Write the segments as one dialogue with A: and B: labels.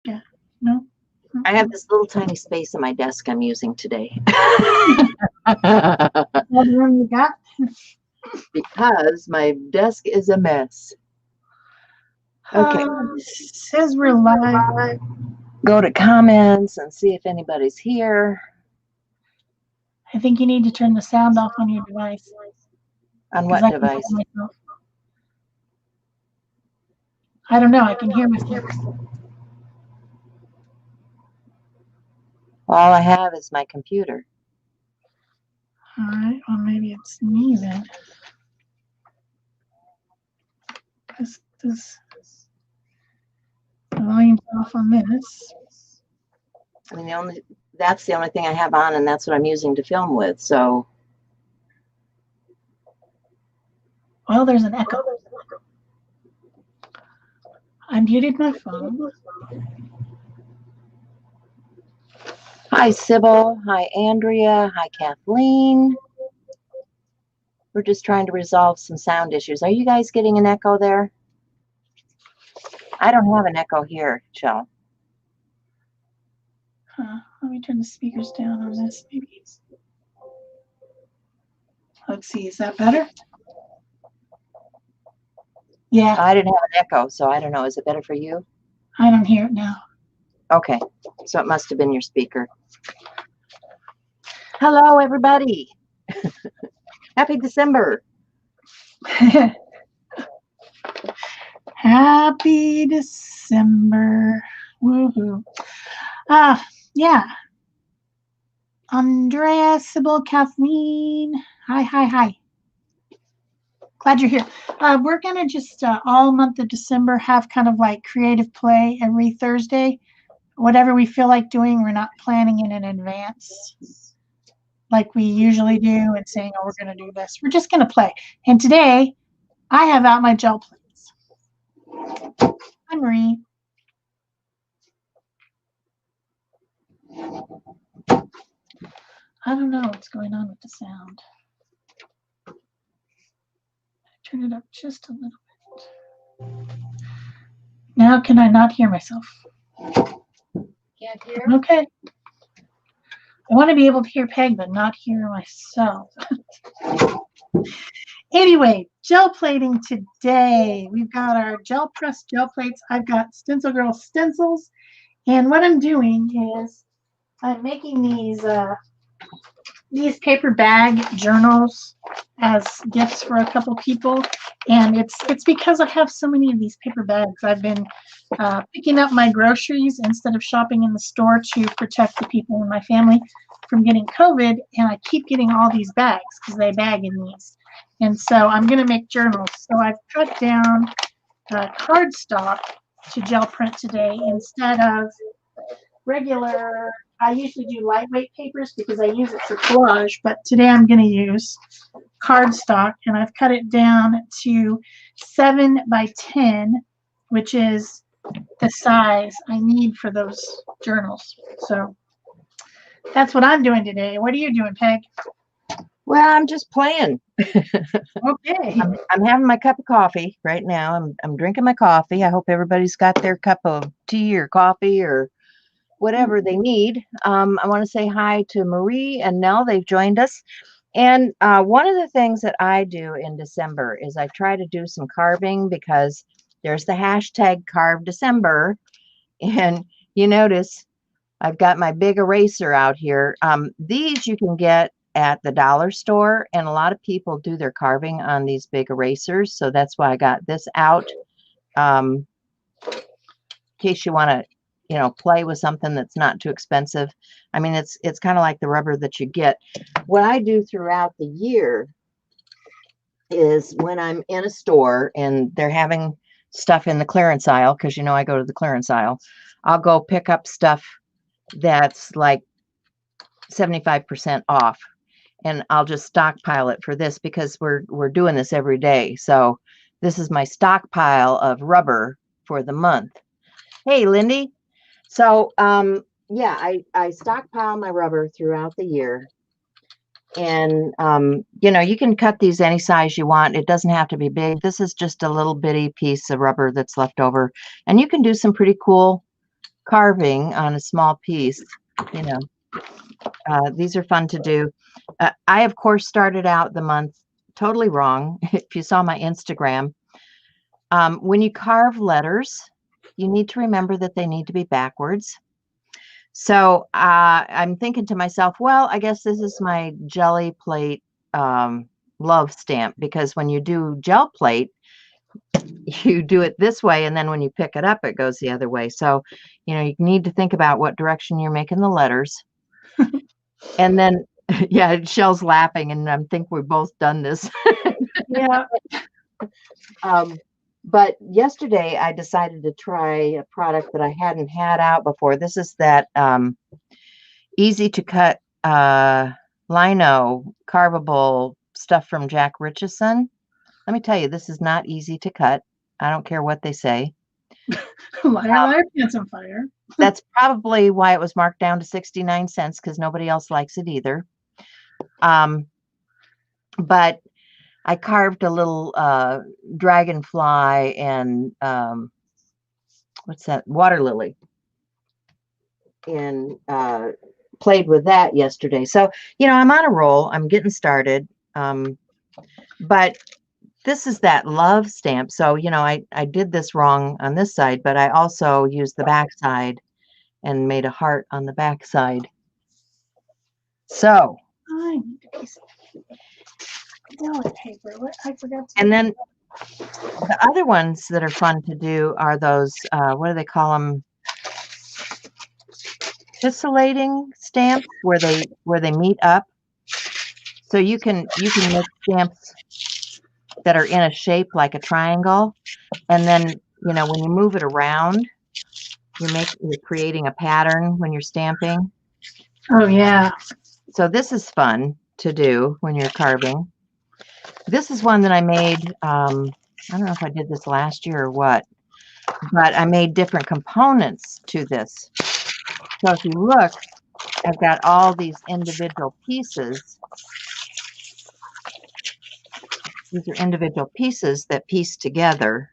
A: Yeah. No.
B: I have this little tiny space on my desk I'm using today.
A: All the room you got?
B: Because my desk is a mess. Okay.
A: It says we're live.
B: Go to comments and see if anybody's here.
A: I think you need to turn the sound off on your device.
B: On what device?
A: I don't know. I can hear myself.
B: All I have is my computer.
A: All right. Well, maybe it's me then. This volume's off on this.
B: I mean, that's the only thing I have on, and that's what I'm using to film with. So,
A: well, there's an echo. I muted my phone.
B: Hi, Sybil. Hi, Andrea. Hi, Kathleen. We're just trying to resolve some sound issues. Are you guys getting an echo there? I don't have an echo here, Shel.
A: Let me turn the speakers down on this, maybe. Let's see, is that better? Yeah.
B: I didn't have an echo, so I don't know. Is it better for you?
A: I don't hear it now.
B: Okay, so it must have been your speaker. Hello, everybody. Happy December.
A: Happy December. Woohoo. Yeah. Andrea, Sybil, Kathleen. Hi. Glad you're here. We're going to just all month of December have kind of like creative play every Thursday. Whatever we feel like doing, we're not planning it in advance like we usually do and saying, oh, we're going to do this. We're just going to play. And today, I have out my gel plates. Hi, Marie. I don't know what's going on with the sound. Turn it up just a little bit. Now can I not hear myself?
B: Can't hear?
A: Okay. I want to be able to hear Peg, but not hear myself. Anyway, gel plating today. We've got our gel press gel plates. I've got StencilGirl stencils. And what I'm doing is I'm making these paper bag journals as gifts for a couple people, and it's because I have so many of these paper bags. I've been picking up my groceries instead of shopping in the store to protect the people in my family from getting COVID, and I keep getting all these bags because they bag in these. And so I'm going to make journals. So I've cut down cardstock to gel print today instead of regular. I usually do lightweight papers because I use it for collage, but today I'm going to use cardstock, and I've cut it down to 7 by 10, which is the size I need for those journals. So that's what I'm doing today. What are you doing, Peg?
B: Well, I'm just playing.
A: Okay.
B: I'm having my cup of coffee right now. I'm drinking my coffee. I hope everybody's got their cup of tea or coffee or whatever they need. I want to say hi to Marie and Nell. They've joined us. And one of the things that I do in December is I try to do some carving because there's the hashtag Carve December. And you notice I've got my big eraser out here. These you can get at the dollar store, and a lot of people do their carving on these big erasers. So that's why I got this out. In case you want to play with something that's not too expensive. I mean, it's kind of like the rubber that you get. What I do throughout the year is when I'm in a store and they're having stuff in the clearance aisle, because I go to the clearance aisle, I'll go pick up stuff that's like 75% off, and I'll just stockpile it for this because we're doing this every day. So this is my stockpile of rubber for the month. Hey, Lindy. So, yeah, I stockpile my rubber throughout the year. And, you can cut these any size you want. It doesn't have to be big. This is just a little bitty piece of rubber that's left over. And you can do some pretty cool carving on a small piece, you know, these are fun to do. I, of course, started out the month totally wrong. If you saw my Instagram, when you carve letters, you need to remember that they need to be backwards. So I'm thinking to myself, well, I guess this is my jelly plate love stamp, because when you do gel plate, you do it this way, and then when you pick it up, it goes the other way. So, you know, you need to think about what direction you're making the letters. And then, yeah, Shel's laughing, and I think we've both done this.
A: Yeah.
B: But yesterday I decided to try a product that I hadn't had out before. This is that easy to cut lino carvable stuff from Jack Richardson. Let me tell you, this is not easy to cut. I don't care what they say.
A: Liar, liar, pants on fire.
B: That's probably why it was marked down to 69 cents, because nobody else likes it either. But I carved a little dragonfly and what's that? Water lily. And played with that yesterday. So, you know, I'm on a roll. I'm getting started. But this is that love stamp. So, you know, I did this wrong on this side, but I also used the back side and made a heart on the back side. So,
A: I need a piece of toilet paper. What? I forgot to.
B: and then the other ones that are fun to do are those, what do they call them? Tessellating stamps, where they meet up. So you can make stamps that are in a shape like a triangle, and then, you know, when you move it around, you're creating a pattern when you're stamping.
A: Oh yeah.
B: So this is fun to do when you're carving. This is one that I made. I don't know if I did this last year or what, but I made different components to this. So if you look, I've got all these individual pieces. These are individual pieces that piece together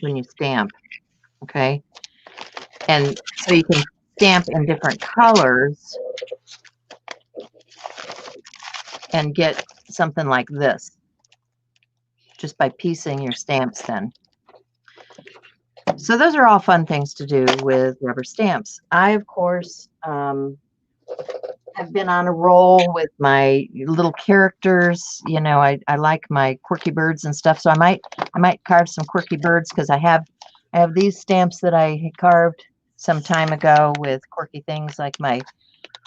B: when you stamp, okay? And so you can stamp in different colors and get something like this just by piecing your stamps then. So those are all fun things to do with rubber stamps. I, of course, have been on a roll with my little characters. You know, I like my quirky birds and stuff. So I might carve some quirky birds, because I have these stamps that I carved some time ago with quirky things like my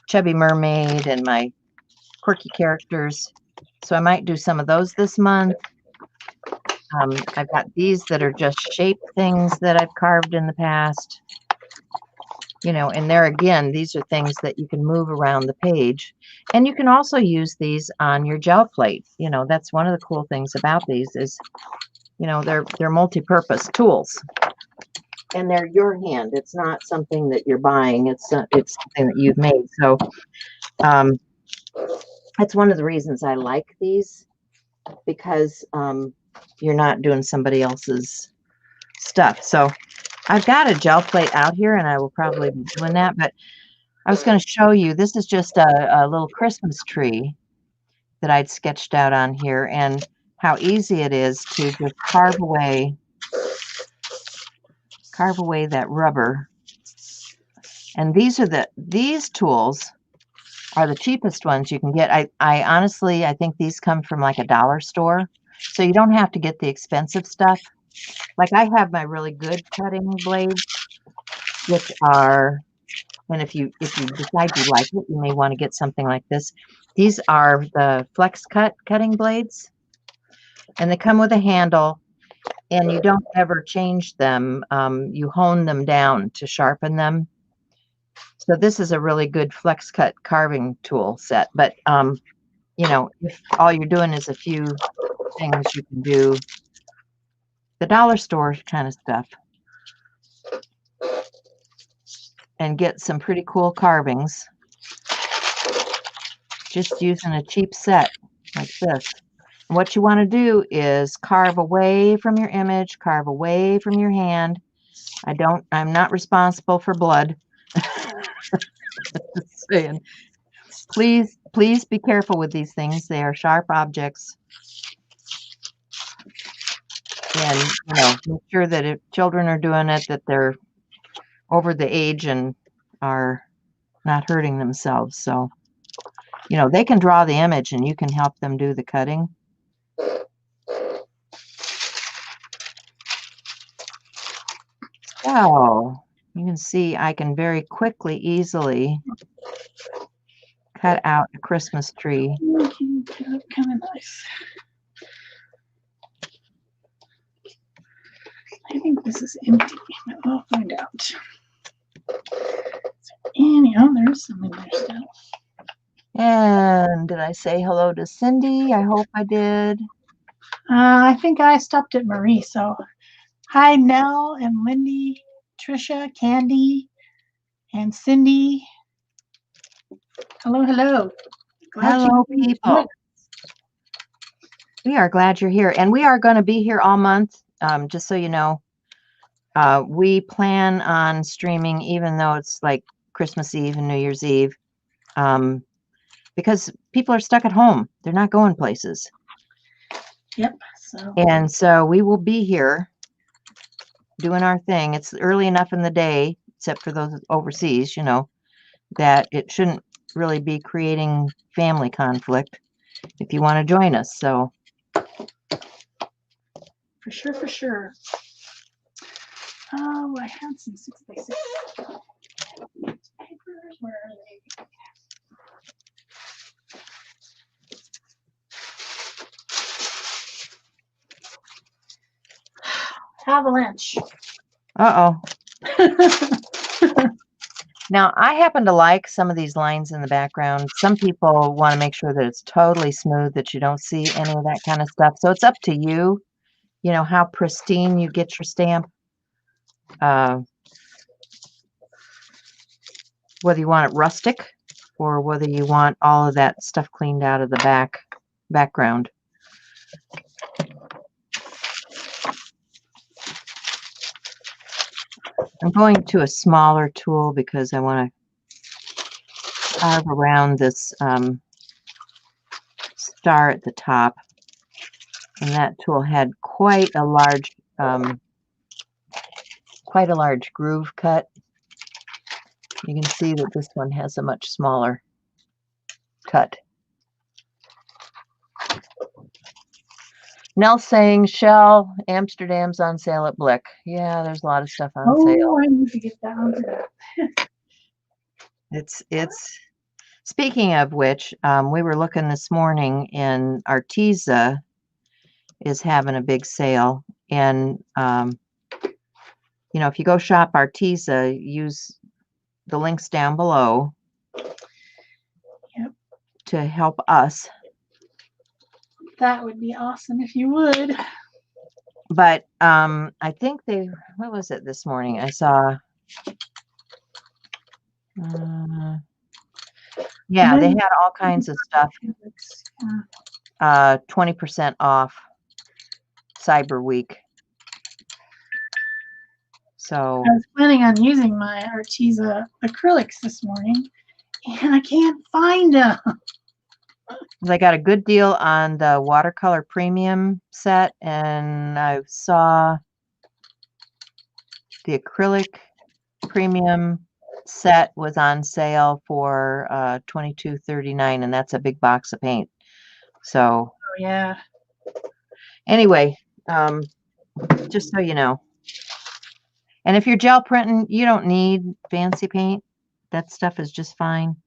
B: chubby mermaid and my quirky characters. So I might do some of those this month. I've got these that are just shape things that I've carved in the past. You know, and there again, these are things that you can move around the page. And you can also use these on your gel plate. You know, that's one of the cool things about these is, you know, they're multi-purpose tools. And they're your hand. It's not something that you're buying. It's something that you've made. So that's one of the reasons I like these, because you're not doing somebody else's stuff. So I've got a gel plate out here, and I will probably be doing that. But I was going to show you, this is just a little Christmas tree that I'd sketched out on here, and how easy it is to just carve away that rubber. And these tools are the cheapest ones you can get. I honestly, I think these come from like a dollar store. So you don't have to get the expensive stuff. Like I have my really good cutting blades, which are, and if you decide you like it, you may want to get something like this. These are the flex cut cutting blades, and they come with a handle, and you don't ever change them. You hone them down to sharpen them. So this is a really good flex cut carving tool set. But you know, if all you're doing is a few things, you can do the dollar store kind of stuff and get some pretty cool carvings just using a cheap set like this. And what you want to do is carve away from your image, carve away from your hand, I'm not responsible for blood. Just saying. Please be careful with these things. They are sharp objects. And, you know, make sure that if children are doing it, that they're over the age and are not hurting themselves. So, you know, they can draw the image and you can help them do the cutting. So you can see I can very quickly, easily cut out a Christmas tree.
A: Kind of nice. I think this is empty, but we'll find out. Anyhow, there's some in there still.
B: And did I say hello to Cindy? I hope I did.
A: I think I stopped at Marie. So hi, Nell and Lindy, Trisha, Candy, and Cindy. Hello, hello.
B: Hello, people. We are glad you're here. And we are going to be here all month, just so you know. We plan on streaming, even though it's like Christmas Eve and New Year's Eve, because people are stuck at home. They're not going places.
A: Yep.
B: And so we will be here doing our thing. It's early enough in the day, except for those overseas, you know, that it shouldn't really be creating family conflict if you want to join us. So
A: for sure, for sure. Oh, I had some 6x6 papers. Where are they? Avalanche.
B: Uh-oh. Now, I happen to like some of these lines in the background. Some people want to make sure that it's totally smooth, that you don't see any of that kind of stuff. So it's up to you, you know, how pristine you get your stamp. Whether you want it rustic or whether you want all of that stuff cleaned out of the background. I'm going to a smaller tool because I want to carve around this star at the top. And that tool had quite a large groove cut. You can see that this one has a much smaller cut. Nell saying, Shel, Amsterdam's on sale at Blick. Yeah, there's a lot of stuff on sale.
A: Oh, I need to get down to that.
B: It's speaking of which, we were looking this morning and Arteza is having a big sale. And, you know, if you go shop Arteza, use the links down below.
A: Yep.
B: To help us.
A: That would be awesome if you would.
B: But I think what was it this morning? I saw, yeah, they had all kinds of stuff. 20% off Cyber Week. So
A: I was planning on using my Arteza acrylics this morning, and I can't find them.
B: I got a good deal on the watercolor premium set, and I saw the acrylic premium set was on sale for $22.39, and that's a big box of paint. So
A: yeah.
B: Anyway, just so you know. And if you're gel printing, you don't need fancy paint. That stuff is just fine.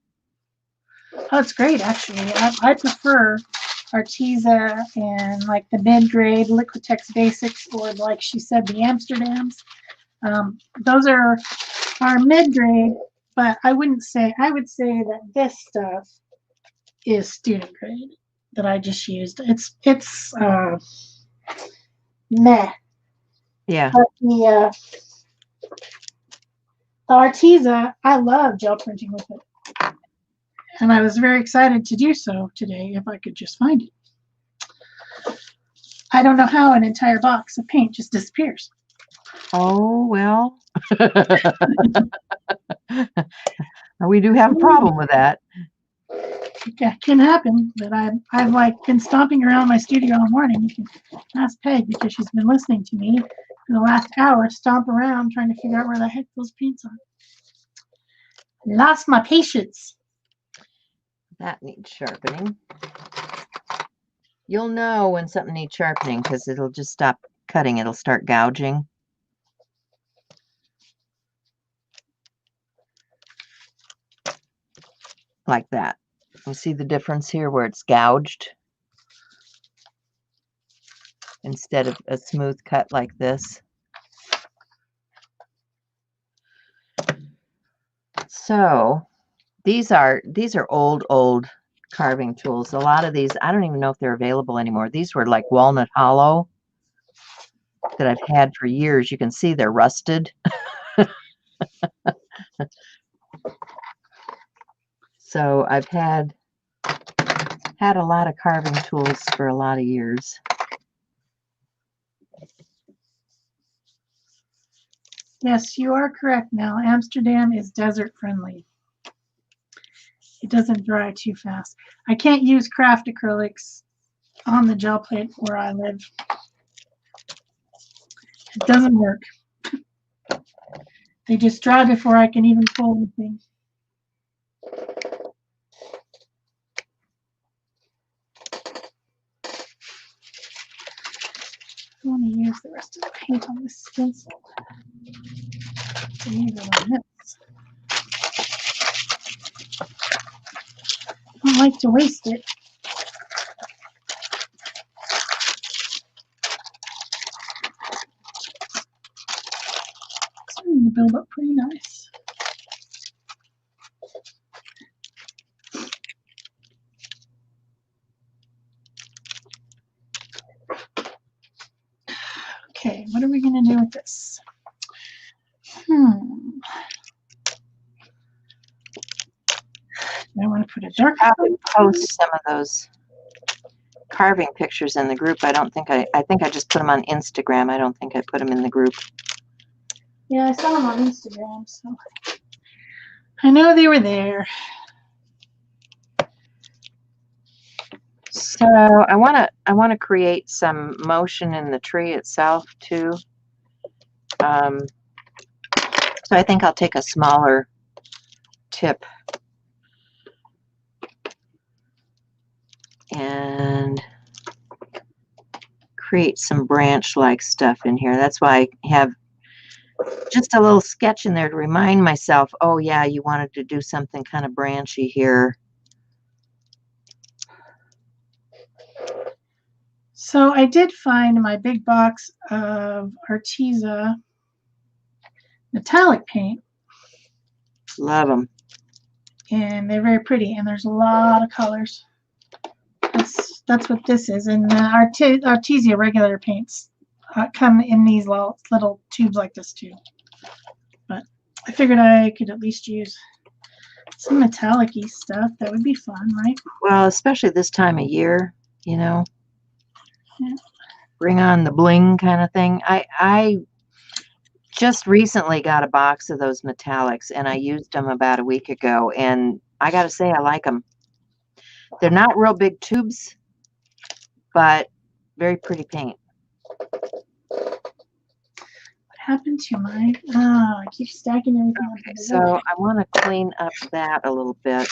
A: Oh, it's great, actually. I prefer Arteza and like the mid-grade Liquitex Basics, or like she said, the Amsterdams. Those are mid-grade, but I would say that this stuff is student grade that I just used. It's meh.
B: Yeah.
A: But the Arteza, I love gel printing with it. And I was very excited to do so today if I could just find it. I don't know how an entire box of paint just disappears.
B: Oh, well. We do have a problem with that.
A: Yeah, it can happen, but I've like been stomping around my studio all morning. You can ask Peg because she's been listening to me for the last hour, stomp around trying to figure out where the heck those paints are. Lost my patience.
B: That needs sharpening. You'll know when something needs sharpening because it'll just stop cutting. It'll start gouging. Like that. You see the difference here where it's gouged instead of a smooth cut like this. So these are old carving tools. A lot of these, I don't even know if they're available anymore. These were like walnut hollow that I've had for years. You can see they're rusted. So I've had a lot of carving tools for a lot of years.
A: Yes, you are correct now. Amsterdam is desert friendly. It doesn't dry too fast. I can't use craft acrylics on the gel plate where I live. It doesn't work. They just dry before I can even pull anything. I want to use the rest of the paint on this stencil. I don't like to waste it. It's starting to build up pretty nice. Okay, what are we going to do with this? I want to put a dark.
B: Probably post some of those carving pictures in the group. I think I just put them on Instagram. I don't think I put them in the group.
A: Yeah, I saw them on Instagram, so I know they were there.
B: So I want to create some motion in the tree itself too. So I think I'll take a smaller tip and create some branch-like stuff in here. That's why I have just a little sketch in there to remind myself, oh yeah, you wanted to do something kind of branchy here.
A: So I did find my big box of Arteza metallic paint.
B: Love them.
A: And they're very pretty, and there's a lot of colors. That's what this is. And Arteza regular paints come in these little tubes like this too. But I figured I could at least use some metallic-y stuff. That would be fun, right?
B: Well, especially this time of year, you know.
A: Yeah.
B: Bring on the bling kind of thing. I just recently got a box of those metallics, and I used them about a week ago, and I got to say I like them. They're not real big tubes, but very pretty paint.
A: What happened to mine? I keep stacking everything.
B: Okay, so I want to clean up that a little bit.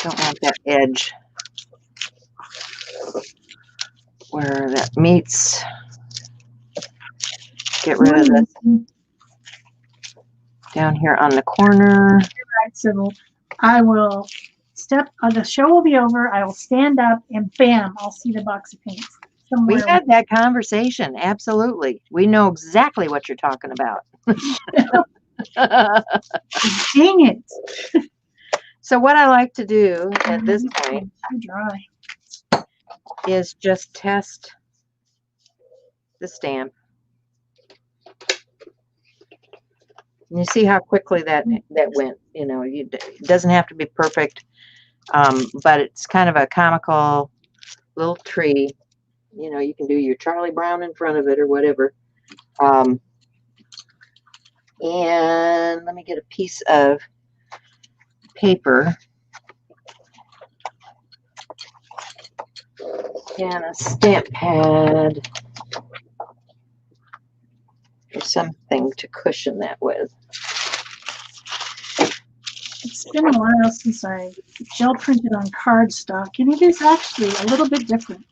B: Don't want that edge where that meets. Get rid of this down here on the corner.
A: Right, Sybil. I will the show will be over. I will stand up and bam, I'll see the box of paints.
B: We had that conversation. Absolutely. We know exactly what you're talking about.
A: Dang it.
B: So what I like to do at this point is just test the stamp. And you see how quickly that went. You know, it doesn't have to be perfect, but it's kind of a comical little tree. You know, you can do your Charlie Brown in front of it or whatever. And let me get a piece of paper and a stamp pad or something to cushion that with.
A: It's been a while since I gel printed on cardstock, and it is actually a little bit different.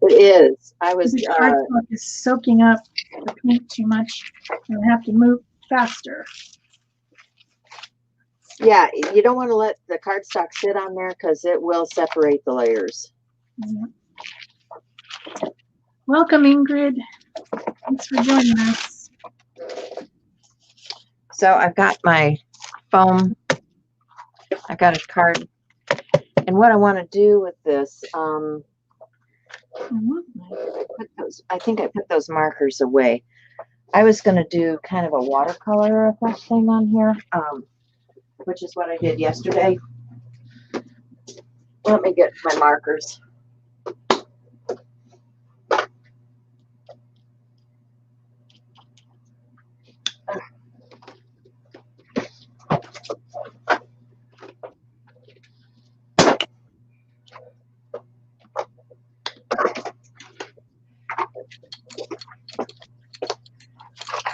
B: It is. I was.
A: The cardstock is soaking up the paint too much, and I have to move faster.
B: Yeah, you don't want to let the cardstock sit on there because it will separate the layers.
A: Yeah. Welcome, Ingrid. Thanks for joining us.
B: So I've got my foam. I've got a card. And what I want to do with this, I think I put those markers away. I was going to do kind of a watercolor effect thing on here, which is what I did yesterday. Let me get my markers.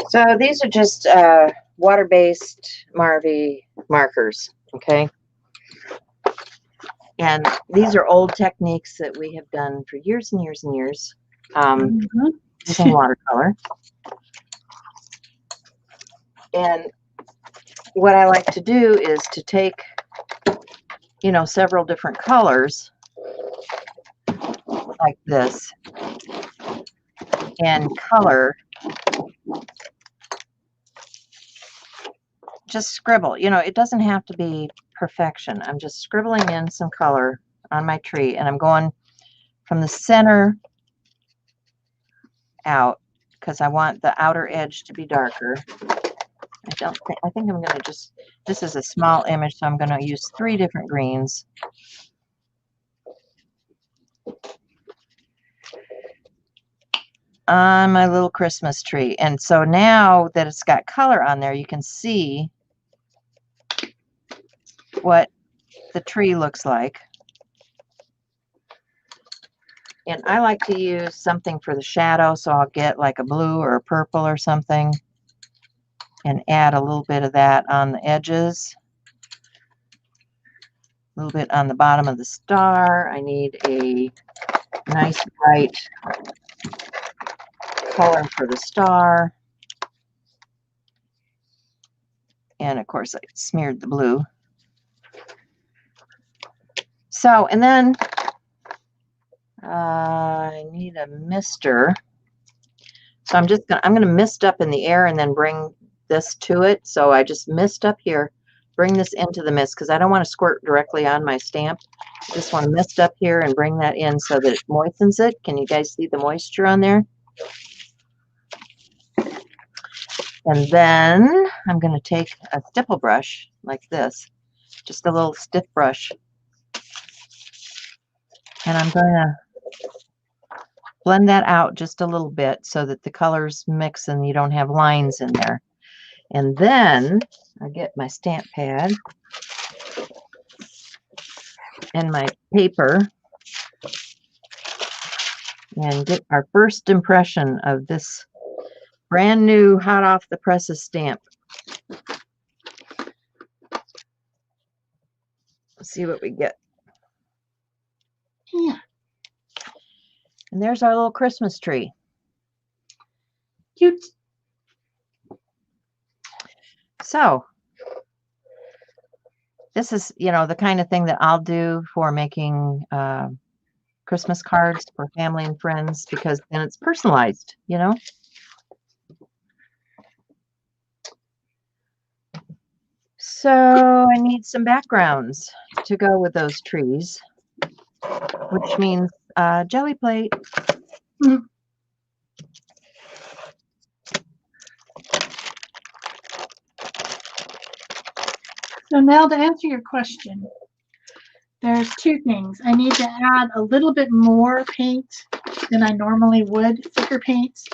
B: So these are just water-based Marvy markers, okay? And these are old techniques that we have done for years and years and years using watercolor. And what I like to do is to take, you know, several different colors like this and color. Just scribble, you know, it doesn't have to be perfection. I'm just scribbling in some color on my tree, and I'm going from the center out because I want the outer edge to be darker. I think I'm going to just, this is a small image, so I'm going to use 3 different greens. On my little Christmas tree. And so now that it's got color on there, you can see what the tree looks like. And I like to use something for the shadow, so I'll get like a blue or a purple or something and add a little bit of that on the edges, a little bit on the bottom of the star. I need a nice bright color for the star. And of course I smeared the blue. So, and then I need a mister. So I'm going to mist up in the air and then bring this to it. So I just mist up here, bring this into the mist because I don't want to squirt directly on my stamp. I just want to mist up here and bring that in so that it moistens it. Can you guys see the moisture on there? And then I'm going to take a stipple brush like this, just a little stiff brush. And I'm going to blend that out just a little bit so that the colors mix and you don't have lines in there. And then I get my stamp pad and my paper and get our first impression of this brand new hot off the presses stamp. Let's see what we get.
A: Yeah.
B: And there's our little Christmas tree.
A: Cute.
B: So this is, you know, the kind of thing that I'll do for making Christmas cards for family and friends, because then it's personalized, you know. So I need some backgrounds to go with those trees, which means jelly plate.
A: Mm. So now to answer your question, there's 2 things. I need to add a little bit more paint than I normally would, thicker paints.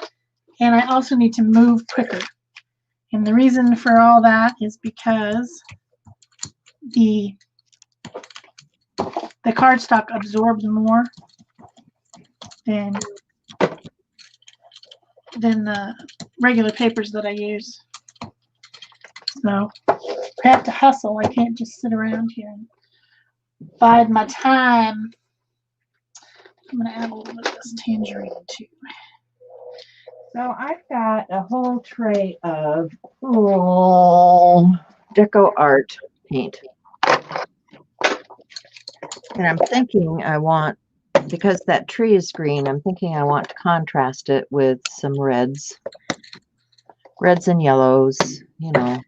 A: And I also need to move quicker. And the reason for all that is because the cardstock absorbs more than the regular papers that I use. So I have to hustle. I can't just sit around here and bide my time. I'm going to add a little bit of this tangerine too.
B: So I've got a whole tray of deco art paint. And I'm thinking I want, because that tree is green, I'm thinking I want to contrast it with some reds. Reds and yellows, you know.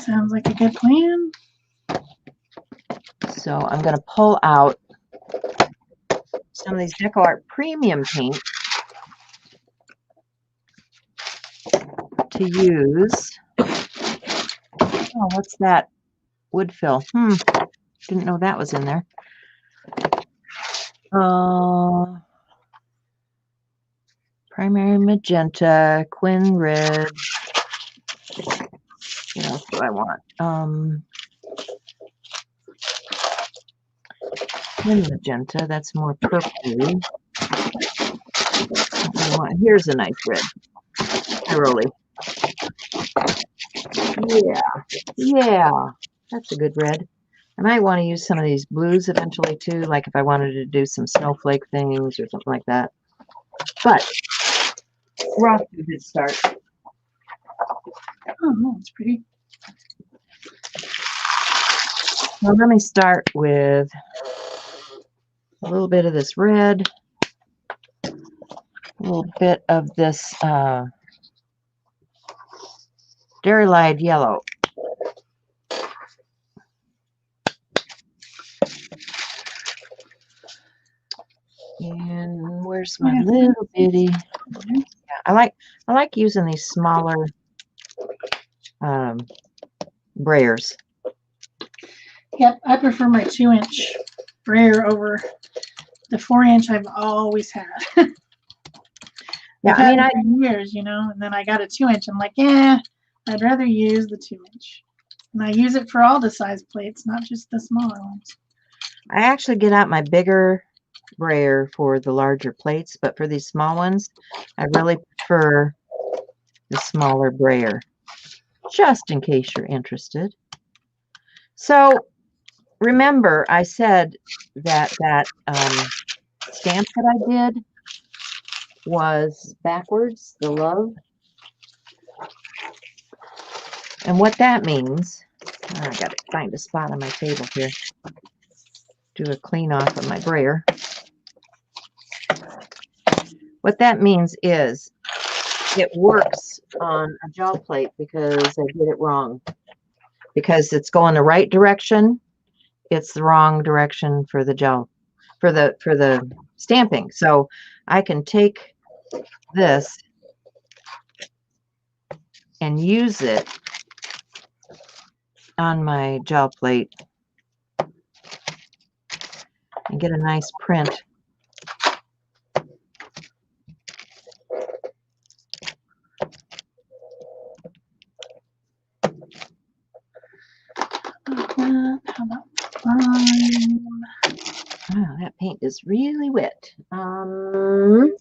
A: Sounds like a good plan.
B: So I'm going to pull out some of these deco art premium paint to use. Oh, what's that? Wood fill. Didn't know that was in there. Primary magenta, Quin red. What else do I want? Quin magenta, that's more purpley. Here's a nice red. Thoroughly. Yeah, that's a good red. I might want to use some of these blues eventually too, like if I wanted to do some snowflake things or something like that. But we're off to a good start.
A: Oh, that's pretty.
B: Well, let me start with a little bit of this red, a little bit of this Dairy Lied yellow. And where's my little bitty? Yeah, I like using these smaller brayers.
A: Yep, I prefer my 2-inch brayer over the 4-inch I've always had.
B: Yeah,
A: I mean, for years, and then I got a 2-inch. I'm like, yeah, I'd rather use the 2-inch. And I use it for all the size plates, not just the smaller ones.
B: I actually get out my bigger brayer for the larger plates, but for these small ones, I really prefer the smaller brayer, just in case you're interested. So remember, I said that stamp that I did was backwards, the love. And what that means, I got to find a spot on my table here. Do a clean off of my brayer. What that means is it works on a gel plate because I did it wrong. Because it's going the right direction, it's the wrong direction for the gel, for the stamping. So I can take this and use it on my gel plate and get a nice print.
A: How about lime?
B: Oh, that paint is really wet.
A: And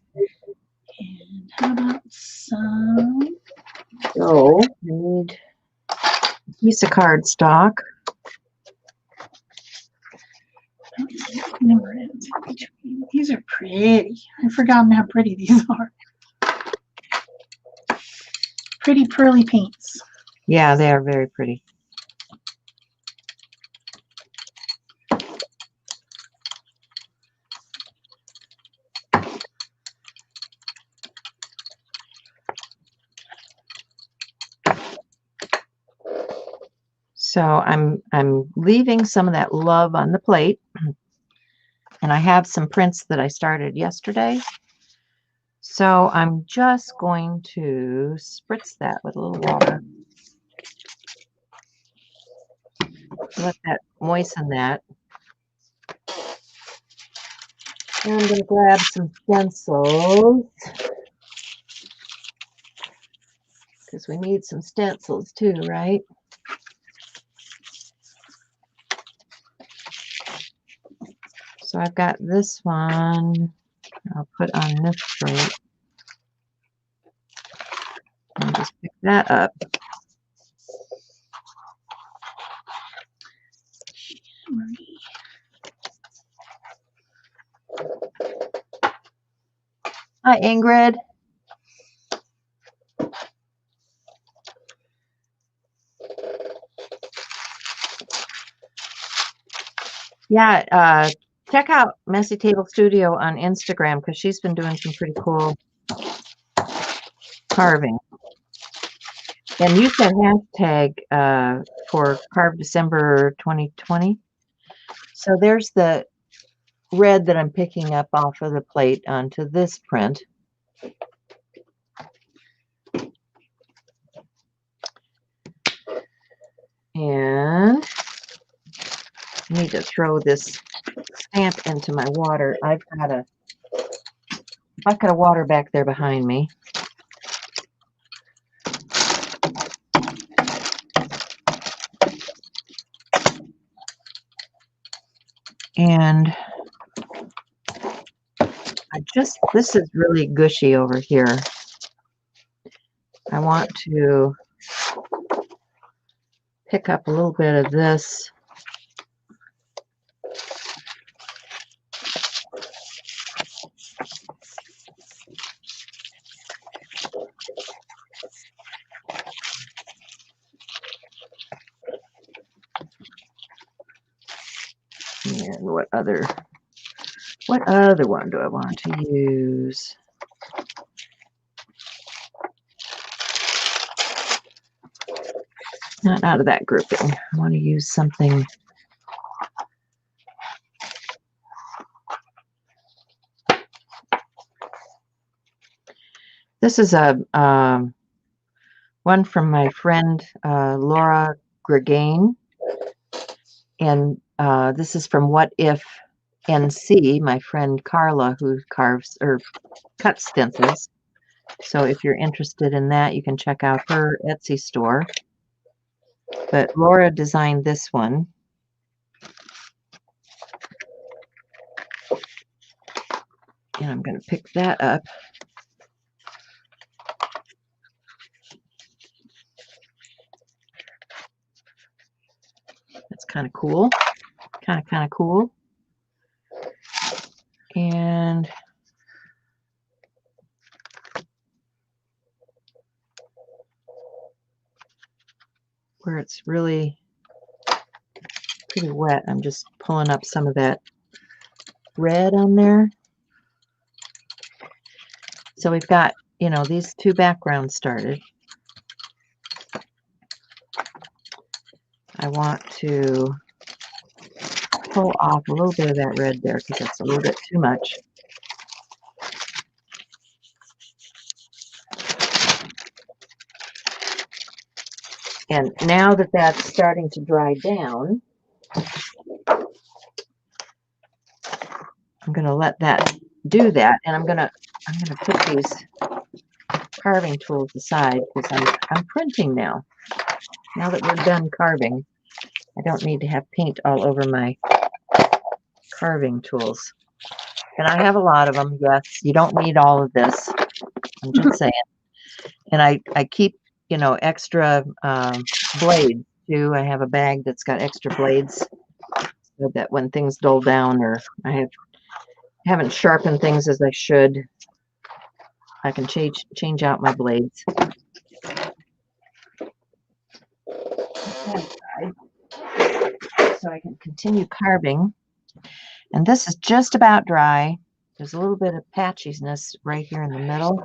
A: how about some?
B: So I need a piece of cardstock.
A: These are pretty. I've forgotten how pretty these are. Pretty pearly paints.
B: Yeah, they are very pretty. So I'm leaving some of that love on the plate, and I have some prints that I started yesterday. So I'm just going to spritz that with a little water. Let that moisten that. And I'm going to grab some stencils because we need some stencils too, right? So I've got this one. I'll put on this plate and just pick that up. Hi, Ingrid. Yeah, check out Messy Table Studio on Instagram because she's been doing some pretty cool carving. And use that hashtag for Carve December 2020. So there's the red that I'm picking up off of the plate onto this print. And I need to throw this stamp into my water. I've got a bucket of water back there behind me. And this is really gushy over here. I want to pick up a little bit of this. And what other one do I want to use? Not out of that grouping. I want to use something. This is a one from my friend Laura Gregain, and this is from What If NC, my friend Carla, who carves or cuts stencils. So if you're interested in that, you can check out her Etsy store. But Laura designed this one. And I'm going to pick that up. That's kind of cool. Kind of cool. And where it's really pretty wet, I'm just pulling up some of that red on there. So we've got, you know, these two backgrounds started. I want to pull off a little bit of that red there because that's a little bit too much. And now that that's starting to dry down, I'm going to let that do that, and I'm going to put these carving tools aside because I'm printing now. Now that we're done carving, I don't need to have paint all over my carving tools. And I have a lot of them. Yes, you don't need all of this. I'm just saying. And I keep, you know, extra blades too. I have a bag that's got extra blades so that when things dull down or I haven't sharpened things as I should, I can change out my blades. So I can continue carving. And this is just about dry. There's a little bit of patchiness right here in the middle.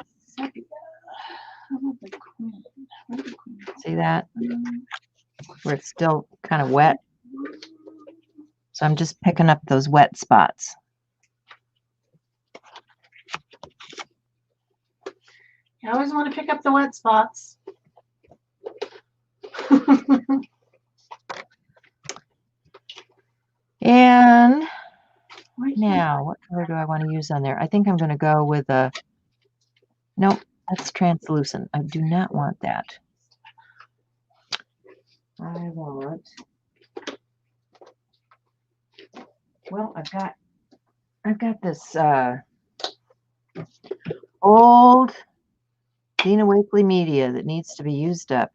B: See that? Where it's still kind of wet. So I'm just picking up those wet spots.
A: You always want to pick up the wet spots.
B: And Now, what color do I want to use on there? I think I'm going to go with a, nope, that's translucent. I do not want that. I want, well, I've got this old Dina Wakley media that needs to be used up.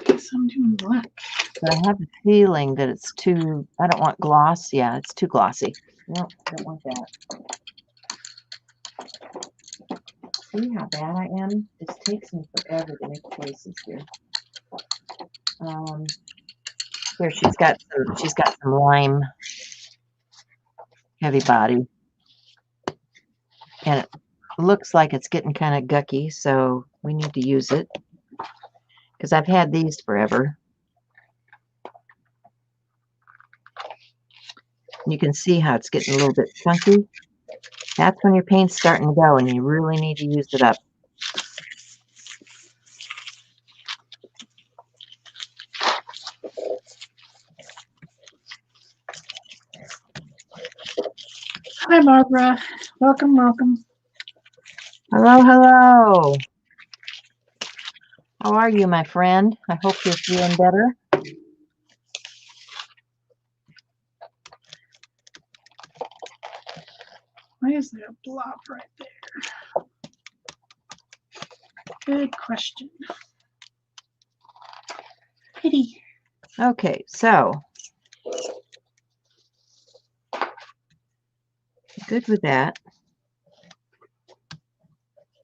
A: Guess I'm doing black.
B: But I have a feeling that it's too, I don't want gloss. Yeah, it's too glossy. No, I don't want that. See how bad I am? This takes me forever to make choices here. Here she's got some lime heavy body. And it looks like it's getting kind of gucky, so we need to use it. Because I've had these forever. You can see how it's getting a little bit chunky. That's when your paint's starting to go and you really need to use it up.
A: Hi, Barbara. Welcome, welcome.
B: Hello, hello. How are you, my friend? I hope you're feeling better.
A: Why is there a blob right there? Good question. Pity.
B: Okay, so good with that.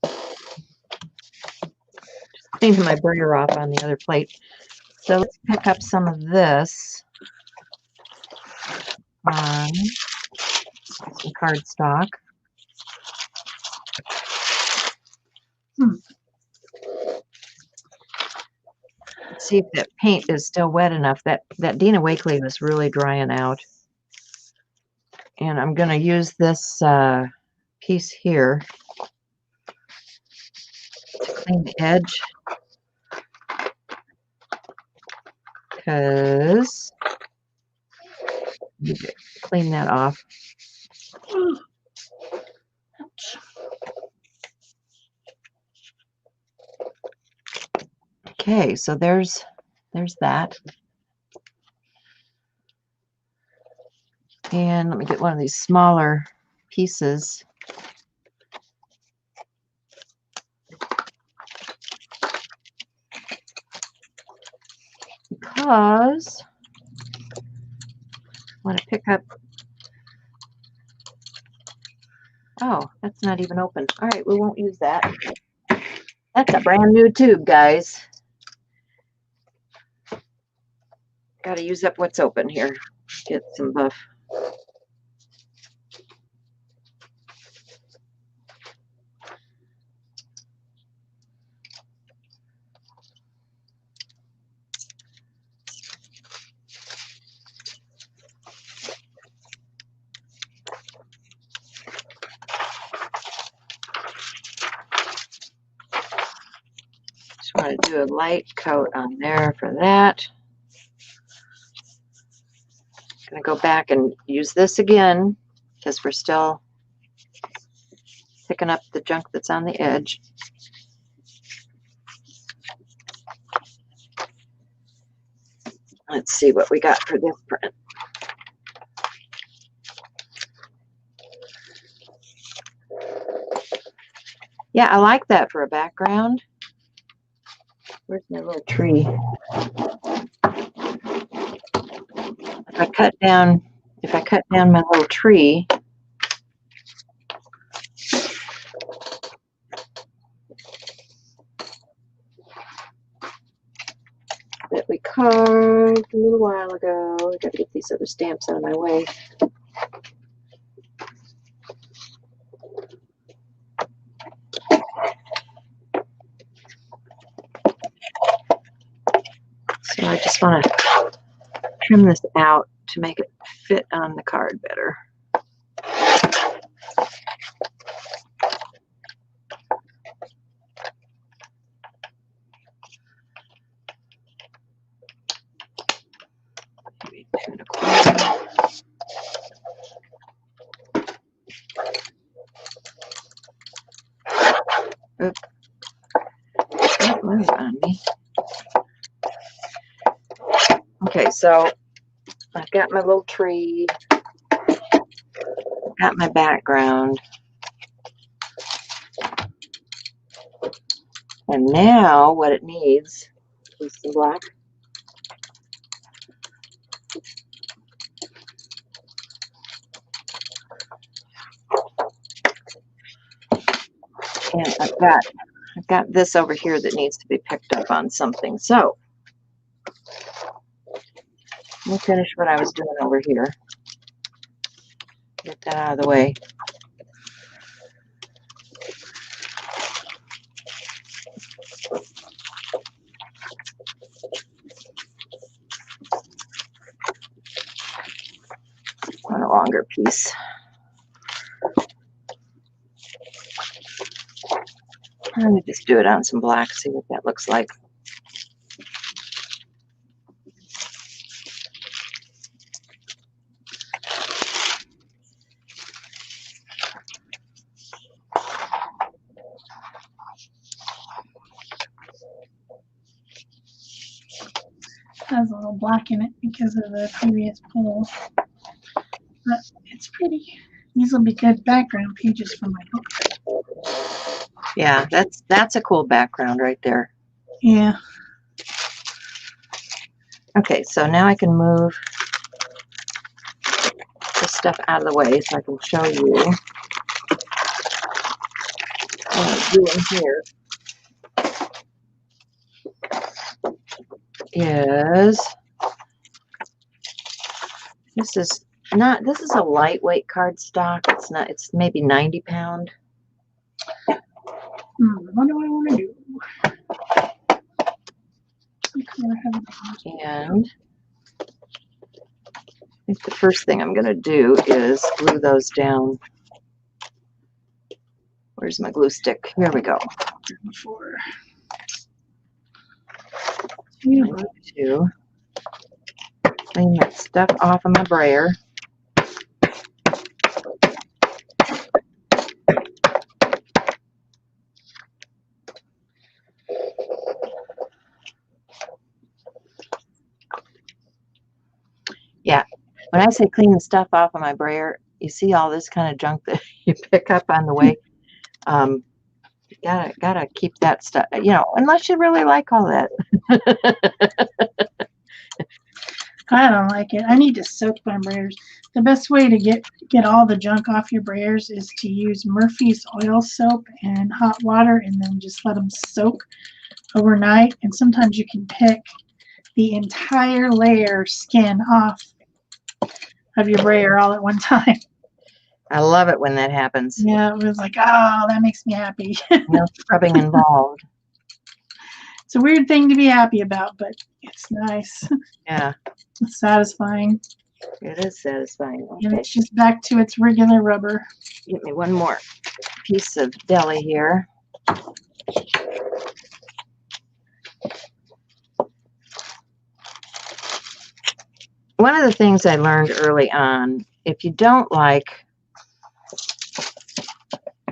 B: Just cleaning my burger off on the other plate. So let's pick up some of this on some cardstock. See if that paint is still wet enough. That Dina Wakley was really drying out. And I'm going to use this piece here to clean the edge. Because need to clean that off. Okay, so there's that. And let me get one of these smaller pieces. Because I want to pick up. Oh, that's not even open. All right, we won't use that. That's a brand new tube, guys. Got to use up what's open here. Get some buff. Just want to do a light coat on there for that. Going to go back and use this again because we're still picking up the junk that's on the edge. Let's see what we got for this print. Yeah, I like that for a background. Where's my little tree? If I cut down my little tree, that we carved a little while ago. I gotta get these other stamps out of my way. So I just want to trim this out to make it fit on the card better. Maybe 2 1/4.
A: me.
B: Okay, so I've got my little tree, got my background. And now what it needs is some black. And I've got this over here that needs to be picked up on something. So let me finish what I was doing over here. Get that out of the way. On a longer piece. Let me just do it on some black, see what that looks like.
A: Has a little black in it because of the previous pull. But it's pretty. These will be good background pages for my book.
B: Yeah, that's a cool background right there.
A: Yeah.
B: Okay, so now I can move this stuff out of the way so I can show you what I'm doing here. This is a lightweight cardstock. It's maybe 90 pound.
A: What do I want to do?
B: And I think the first thing I'm going to do is glue those down. Where's my glue stick? Here we go. I need to clean that stuff off of my brayer. Yeah, when I say clean the stuff off of my brayer, you see all this kind of junk that you pick up on the way. You gotta keep that stuff, you know, unless you really like all that.
A: I don't like it. I need to soak my brayers. The best way to get all the junk off your brayers is to use Murphy's oil soap and hot water and then just let them soak overnight. And sometimes you can pick the entire layer skin off of your brayer all at one time.
B: I love it when that happens.
A: Yeah, it was like, oh, that makes me happy.
B: No scrubbing involved.
A: It's a weird thing to be happy about, but it's nice.
B: Yeah.
A: It's satisfying.
B: It is satisfying. Okay.
A: And it's just back to its regular rubber.
B: Get me one more piece of deli here. One of the things I learned early on, if you don't like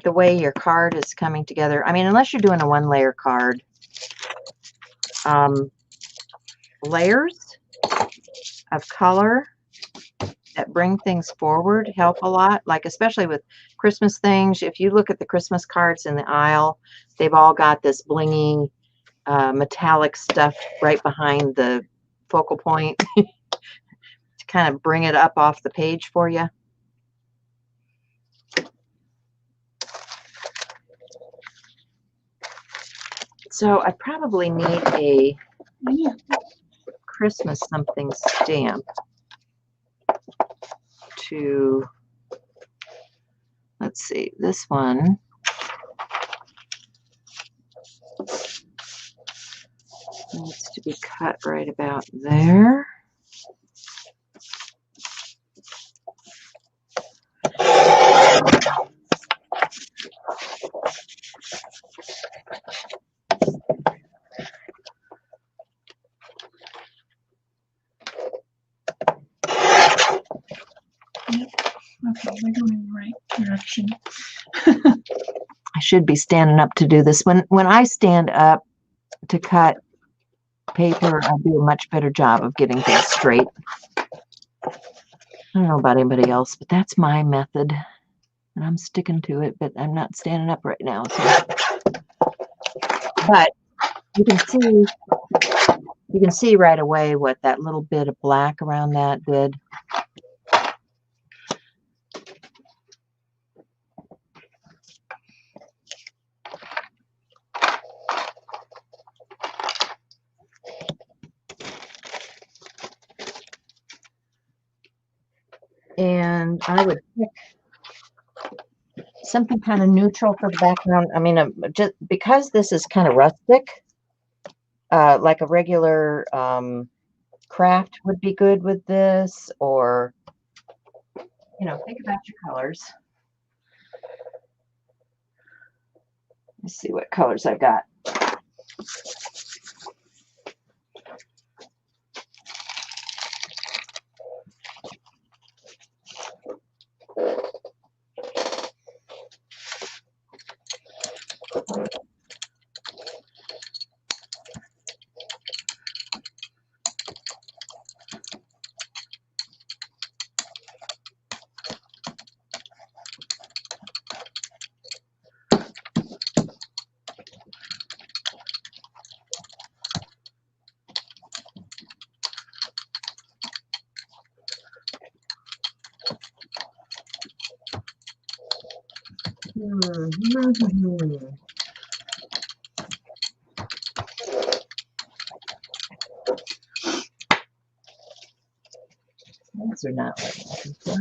B: the way your card is coming together, I mean, unless you're doing a one-layer card, layers of color that bring things forward help a lot, like especially with Christmas things. If you look at the Christmas cards in the aisle, they've all got this blingy metallic stuff right behind the focal point to kind of bring it up off the page for you. So I probably need a Christmas something stamp to, let's see, this one needs to be cut right about there.
A: Okay, we're going in the right direction.
B: I should be standing up to do this. When I stand up to cut paper, I'll do a much better job of getting things straight. I don't know about anybody else, but that's my method. And I'm sticking to it, but I'm not standing up right now. So. But you can see right away what that little bit of black around that did. And I would pick something kind of neutral for the background. I mean, just because this is kind of rustic, like a regular craft would be good with this, or, you know, think about your colors. Let's see what colors I've got. These are not what I'm looking for.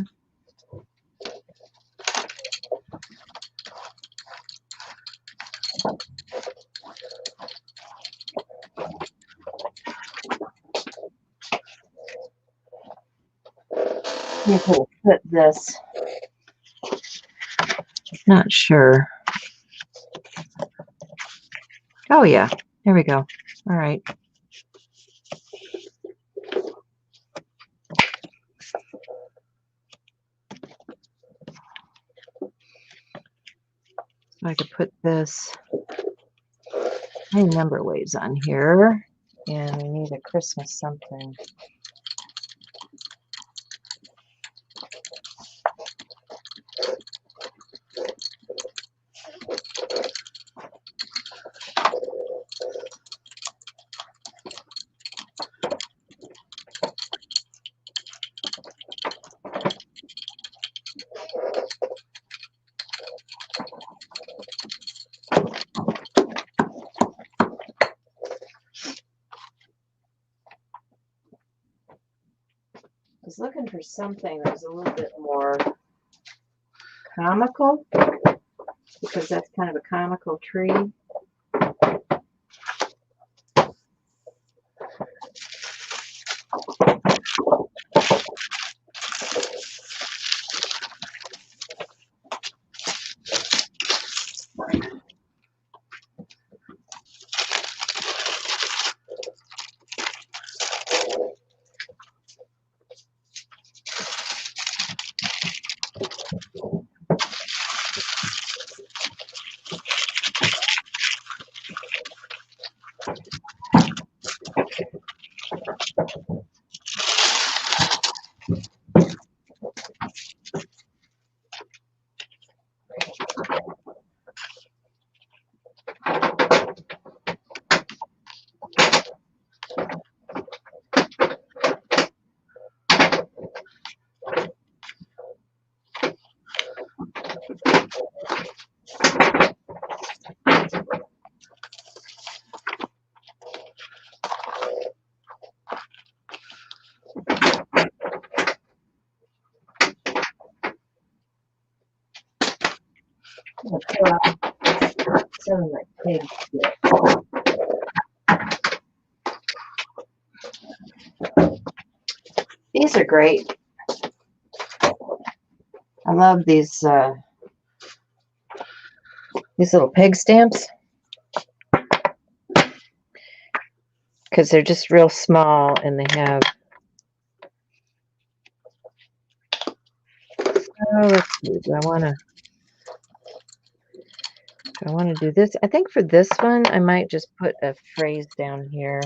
B: Maybe we'll put this. Not sure. Oh yeah, there we go. All right. So I could put this any number of ways on here, and we need a Christmas something. I was looking for something that was a little bit more comical, because that's kind of a comical tree. Some of my pigs get. These are great. I love these little pig stamps, because they're just real small and they have. Oh, let's see. Do I want to do this? I think for this one, I might just put a phrase down here.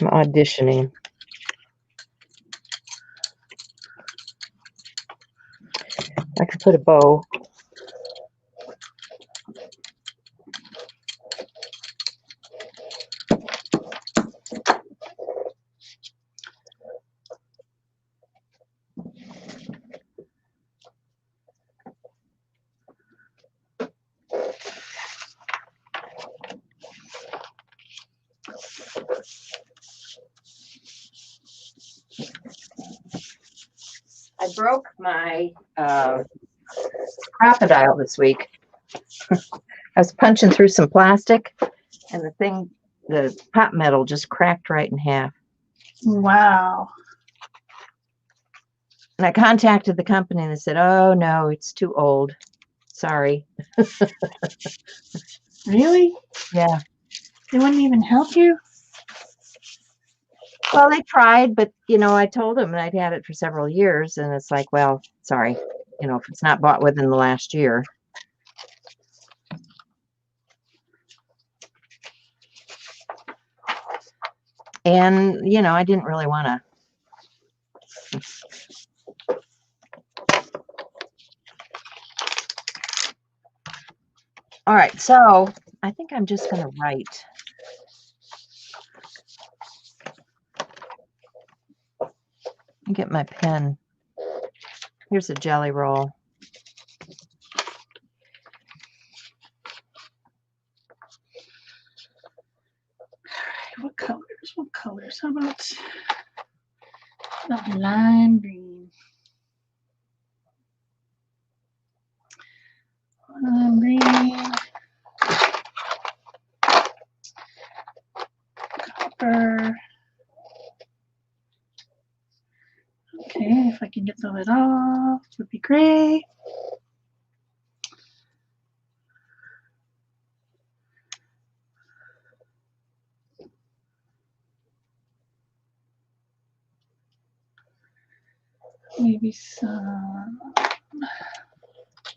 B: I'm auditioning. I could put a bow. I broke my crocodile this week. I was punching through some plastic, and the pot metal just cracked right in half.
A: Wow.
B: And I contacted the company and they said, "Oh no, it's too old. Sorry."
A: Really?
B: Yeah.
A: They wouldn't even help you?
B: Well, they tried, but I told them I'd had it for several years, and it's like, well, sorry, if it's not bought within the last year. And I didn't really want to. All right, so I think I'm just going to write. Get my pen. Here's a jelly roll.
A: What colors? What colors? How about lime green? Lime green. Copper. Okay, if I can get the lid off, would be great. Maybe some.
B: I'm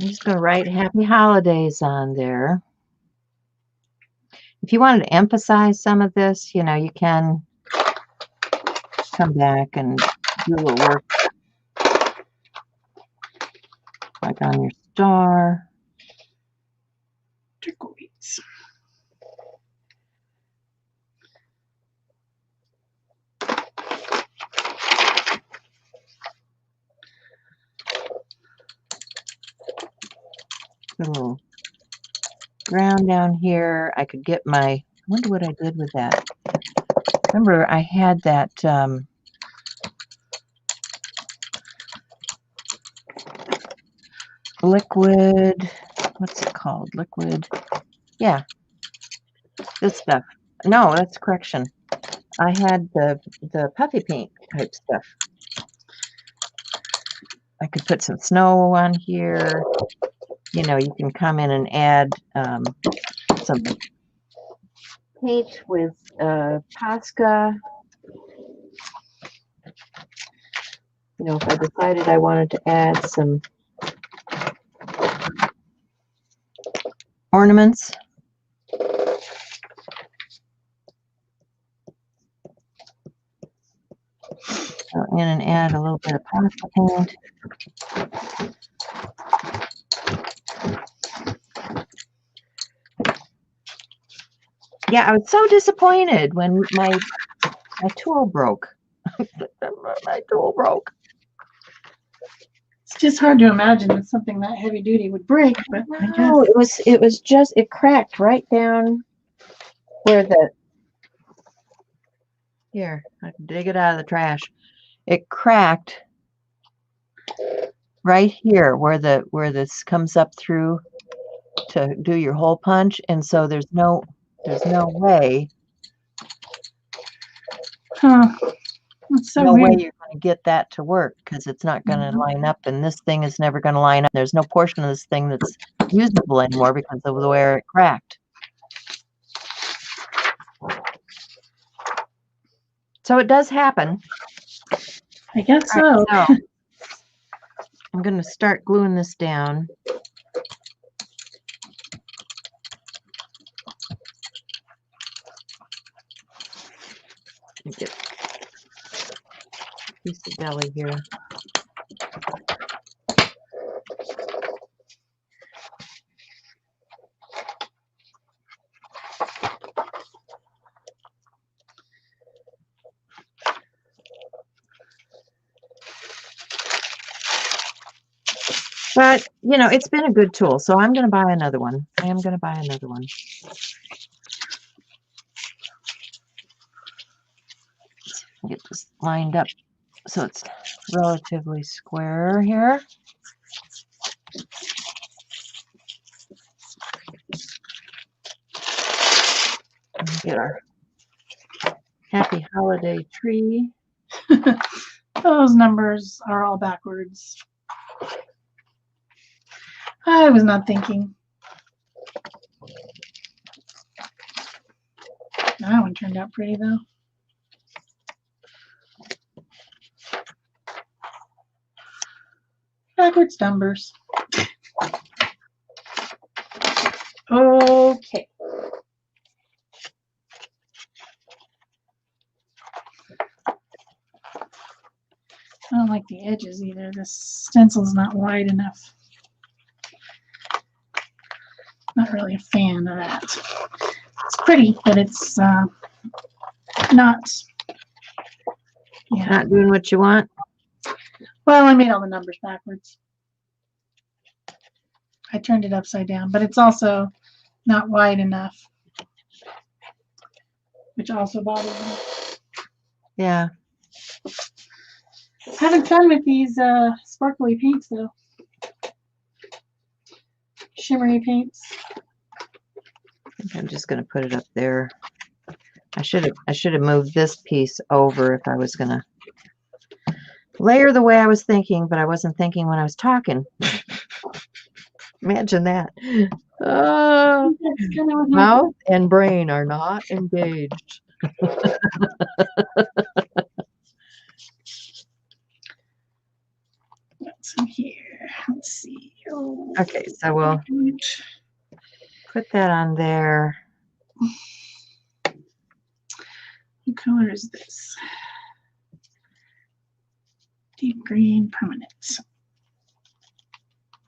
B: just going to write Happy Holidays on there. If you wanted to emphasize some of this, you can come back and do a little work, like on your star.
A: Turquoise.
B: A little ground down here. I could get I wonder what I did with that. Remember, I had that liquid, what's it called? Liquid. Yeah. This stuff. No, that's correction. I had the puffy paint type stuff. I could put some snow on here. You can come in and add some paint with Posca. If I decided I wanted to add some ornaments. Go in and add a little bit of Posca paint. Yeah, I was so disappointed when my tool broke. My tool broke.
A: It's just hard to imagine that something that heavy duty would break, but I guess.
B: No, it cracked right down where here, I can dig it out of the trash. It cracked right here where this comes up through to do your hole punch, and so there's no way.
A: Huh. That's so
B: No way
A: weird.
B: you're going to get that to work because it's not going to line up, and this thing is never going to line up. There's no portion of this thing that's usable anymore because of the way it cracked. So it does happen.
A: I guess so.
B: Right, I'm going to start gluing this down. Get a piece of belly here. But, you know, it's been a good tool, so I'm going to buy another one. I am going to buy another one. Get this lined up so it's relatively square here. And get our happy holiday tree.
A: Those numbers are all backwards. I was not thinking. That one turned out pretty though. Backwards numbers. Okay. I don't like the edges either. The stencil's not wide enough. Not really a fan of that. It's pretty, but it's not. Yeah.
B: Not doing what you want.
A: Well, I made all the numbers backwards. I turned it upside down, but it's also not wide enough, which also bothers me.
B: Yeah.
A: Having fun with these sparkly paints though. Shimmery paints.
B: I think I'm just going to put it up there. I should have moved this piece over if I was going to layer the way I was thinking, but I wasn't thinking when I was talking. Imagine that. Mouth and brain are not engaged.
A: What's in here? Let's see. Oh,
B: okay, so we'll put that on there.
A: What color is this? Deep green permanent.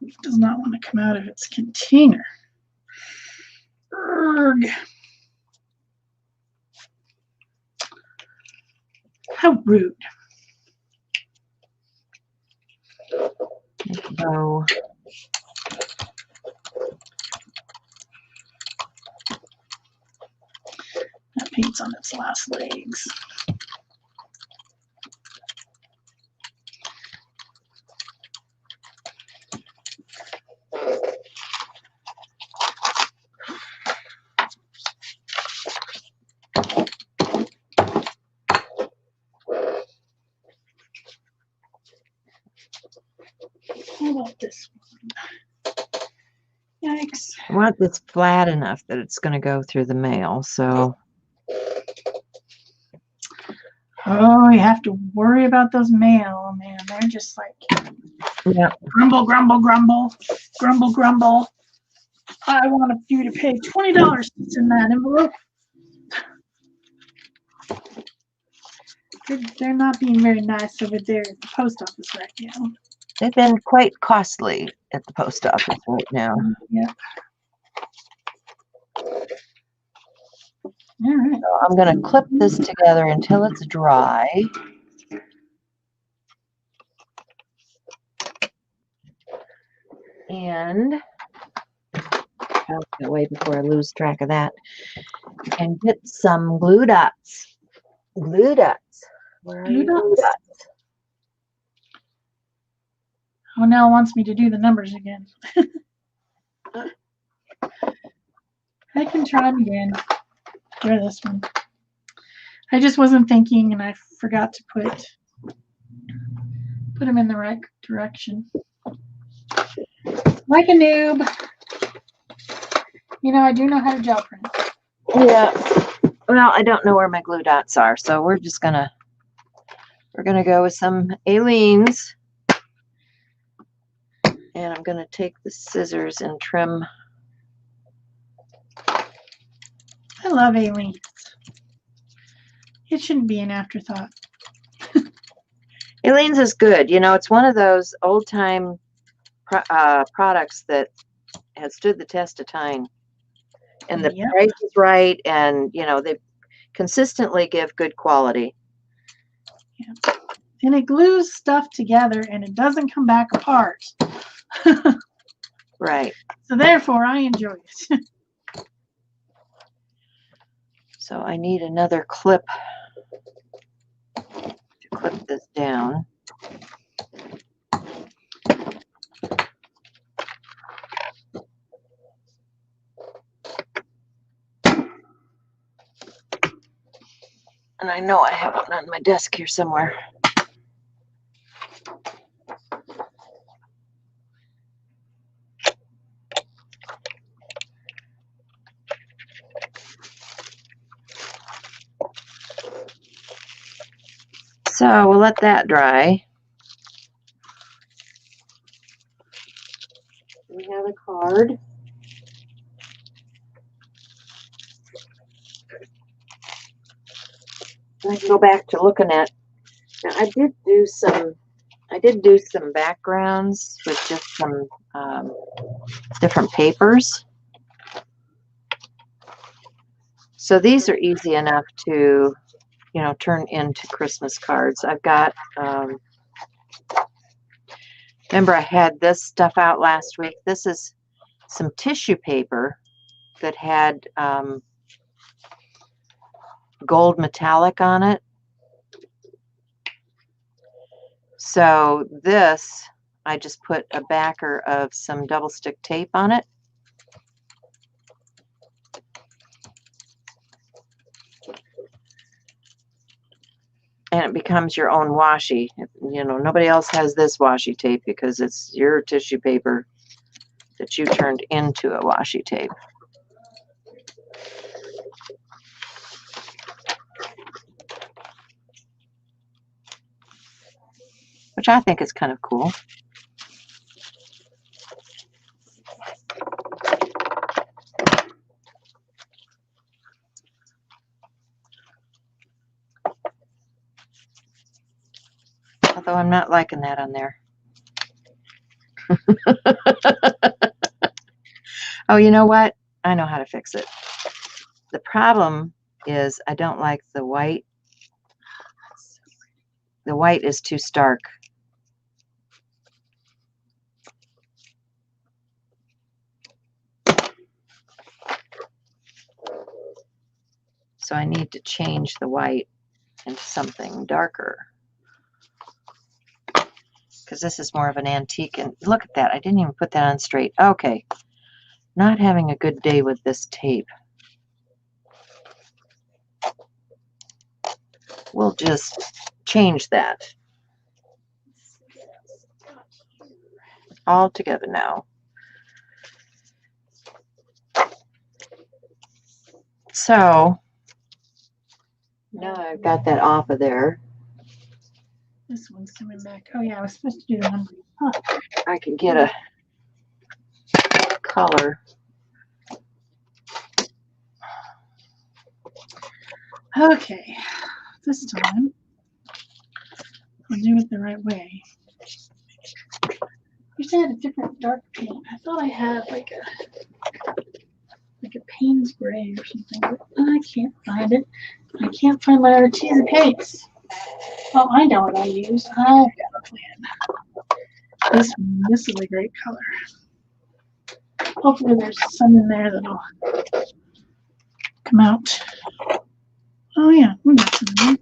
A: It does not want to come out of its container. Urgh. How rude.
B: So
A: that paint's on its last legs. How about this one? Yikes.
B: I want this flat enough that it's going to go through the mail. So,
A: oh, you have to worry about those mail, man. They're just like,
B: yeah,
A: grumble, grumble, grumble, grumble, grumble. I want you to pay $20 in that envelope. They're not being very nice over there at the post office right now.
B: they've been quite costly at the post office right now.
A: Yeah. All right.
B: So I'm going to clip this together until it's dry. And I'll get away before I lose track of that. And get some glue dots. Glue dots. Where are
A: Glue
B: your glue
A: dots?
B: dots?
A: Oh, now it wants me to do the numbers again. I can try them again. Try this one. I just wasn't thinking, and I forgot to put them in the right direction. Like a noob. You know, I do know how to gel print.
B: Yeah. Well, I don't know where my glue dots are, so we're gonna go with some Aleene's And I'm going to take the scissors and trim.
A: I love Aleene's. It shouldn't be an afterthought.
B: Aleene's is good. You know, it's one of those old-time products that has stood the test of time. And the
A: Yep.
B: price is right, and, you know, they consistently give good quality.
A: Yeah. And it glues stuff together, and it doesn't come back apart.
B: Right.
A: So therefore, I enjoy it.
B: So I need another clip to clip this down. And I know I have one on my desk here somewhere. So we'll let that dry. We have a card. I can go back to looking at. Now I did do some backgrounds with just some different papers. So these are easy enough to, you know, turn into Christmas cards. I've got, remember I had this stuff out last week. This is some tissue paper that had gold metallic on it. So this, I just put a backer of some double stick tape on it. And it becomes your own washi. You know, nobody else has this washi tape because it's your tissue paper that you turned into a washi tape. Which I think is kind of cool. Although I'm not liking that on there. Oh, you know what? I know how to fix it. The problem is I don't like the white. The white is too stark. So I need to change the white into something darker. Because this is more of an antique. And look at that. I didn't even put that on straight. Okay. Not having a good day with this tape. We'll just change that. All together now. So now I've got that off of there.
A: This one's coming back. Oh yeah, I was supposed to do the one. Huh.
B: I can get a color.
A: Okay, this time I'll do it the right way. You said a different dark paint. I thought I had like a Payne's gray or something, but I can't find it. I can't find my Arteza paints. Oh, I know what I used. I've got a plan. This is a great color. Hopefully there's some in there that'll come out. Oh yeah, we got some in there.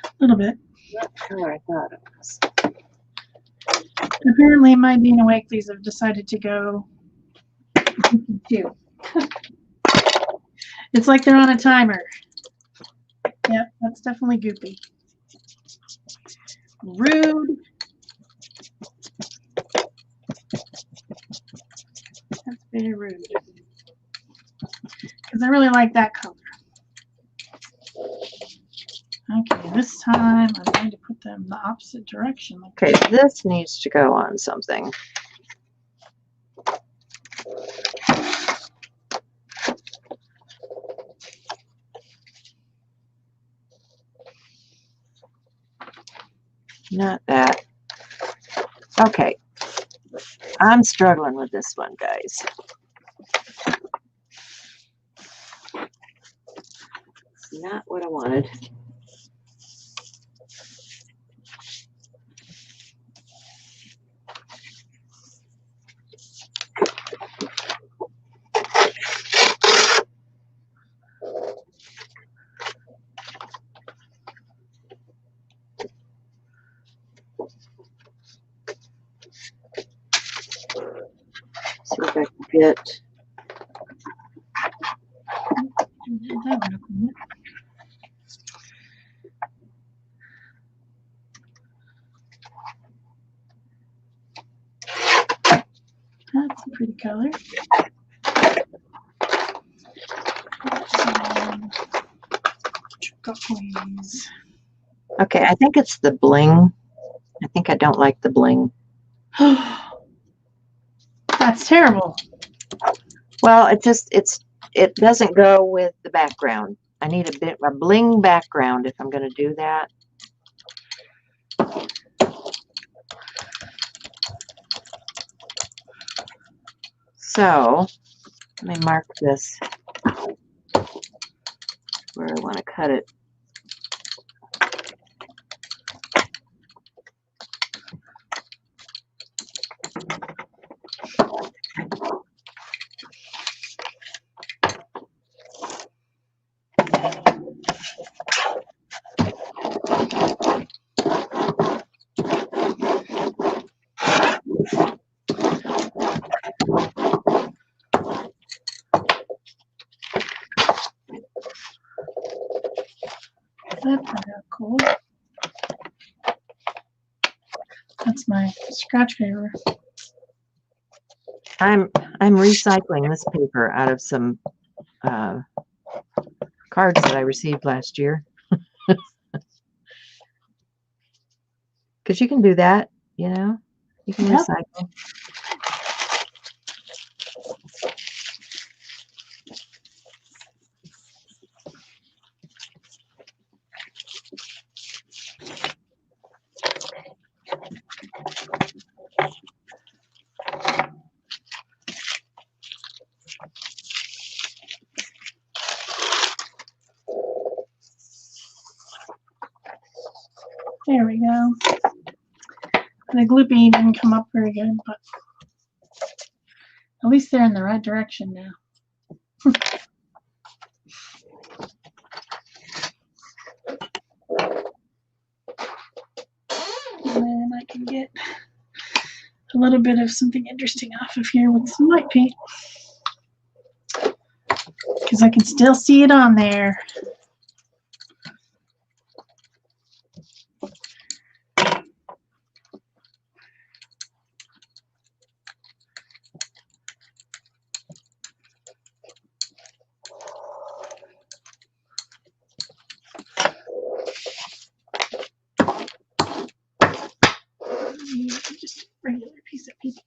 A: A little bit.
B: Not sure I thought it was.
A: Apparently my Being Awakelies have decided to go too. It's like they're on a timer. Yep, that's definitely goopy. Rude. That's very rude. Because I really like that color. Okay, this time I'm going to put them the opposite direction.
B: Okay, this needs to go on something. Not that. Okay. I'm struggling with this one, guys. It's not what I wanted. See if I can get.
A: That's a pretty color. Turquoise.
B: Okay, I think it's the bling. I think I don't like the bling.
A: That's terrible.
B: Well, it doesn't go with the background. I need a bling background if I'm going to do that. So let me mark this where I want to cut it.
A: That turned out cool. That's my scratch paper.
B: I'm recycling this paper out of some cards that I received last year. Because you can do that, you know. You can recycle.
A: There we go. The gloopy didn't come up very good, but at least they're in the right direction now. And then I can get a little bit of something interesting off of here with some white paint. Because I can still see it on there. Just a regular piece of paper.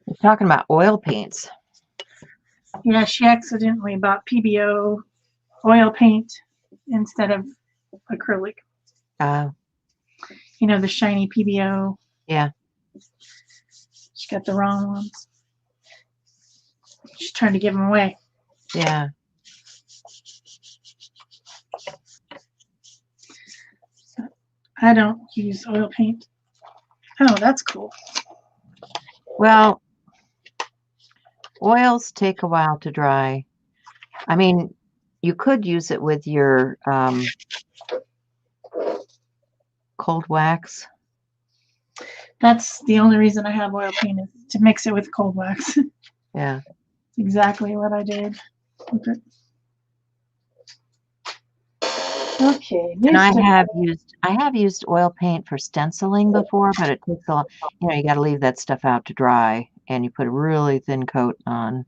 B: We're talking about oil paints.
A: Yeah, she accidentally bought PBO oil paint instead of acrylic. You know, the shiny PBO.
B: Yeah.
A: She got the wrong ones. She's trying to give them away.
B: Yeah.
A: I don't use oil paint. Oh, that's cool.
B: Well, oils take a while to dry. I mean, you could use it with your cold wax.
A: That's the only reason I have oil paint is to mix it with cold wax.
B: Yeah.
A: Exactly what I did. Okay. Okay.
B: And I have used oil paint for stenciling before, but it takes a lot. You know, you got to leave that stuff out to dry, and you put a really thin coat on.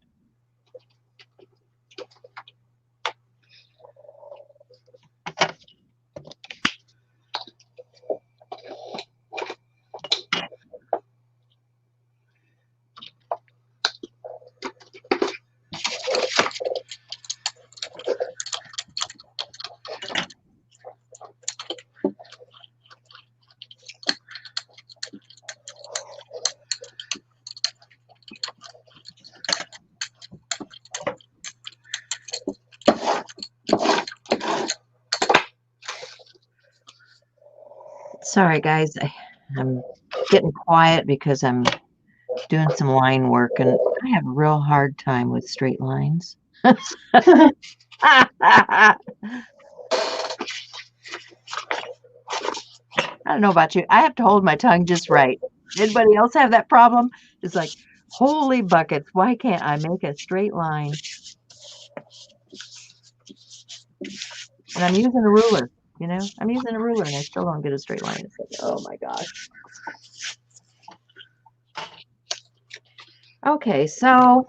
B: Sorry, guys. I'm getting quiet because I'm doing some line work, and I have a real hard time with straight lines. I don't know about you. I have to hold my tongue just right. Anybody else have that problem? It's like, holy buckets, why can't I make a straight line? And I'm using a ruler, you know? I'm using a ruler and I still don't get a straight line. It's like, oh my gosh. Okay, so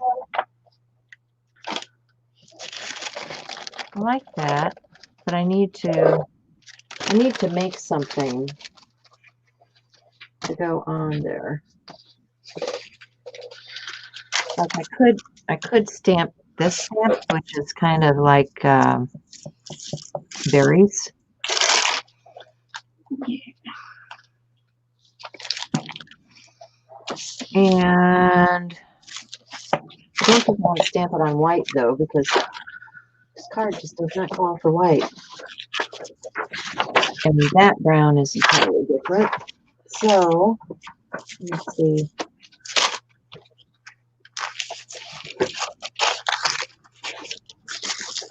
B: I like that, but I need to make something to go on there. Like I could stamp this stamp, which is kind of like berries. And I don't think I want to stamp it on white though, because this card just does not call for white. And that brown is entirely different. So let's see.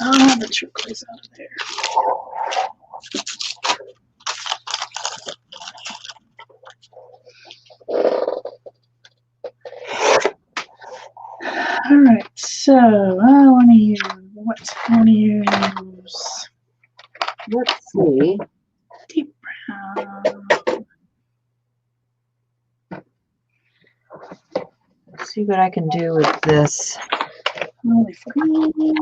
A: Oh, the turquoise out of there. All right, so I want to use what? I want to use.
B: Let's see.
A: Deep brown.
B: Let's see what I can do with this.
A: Olive green.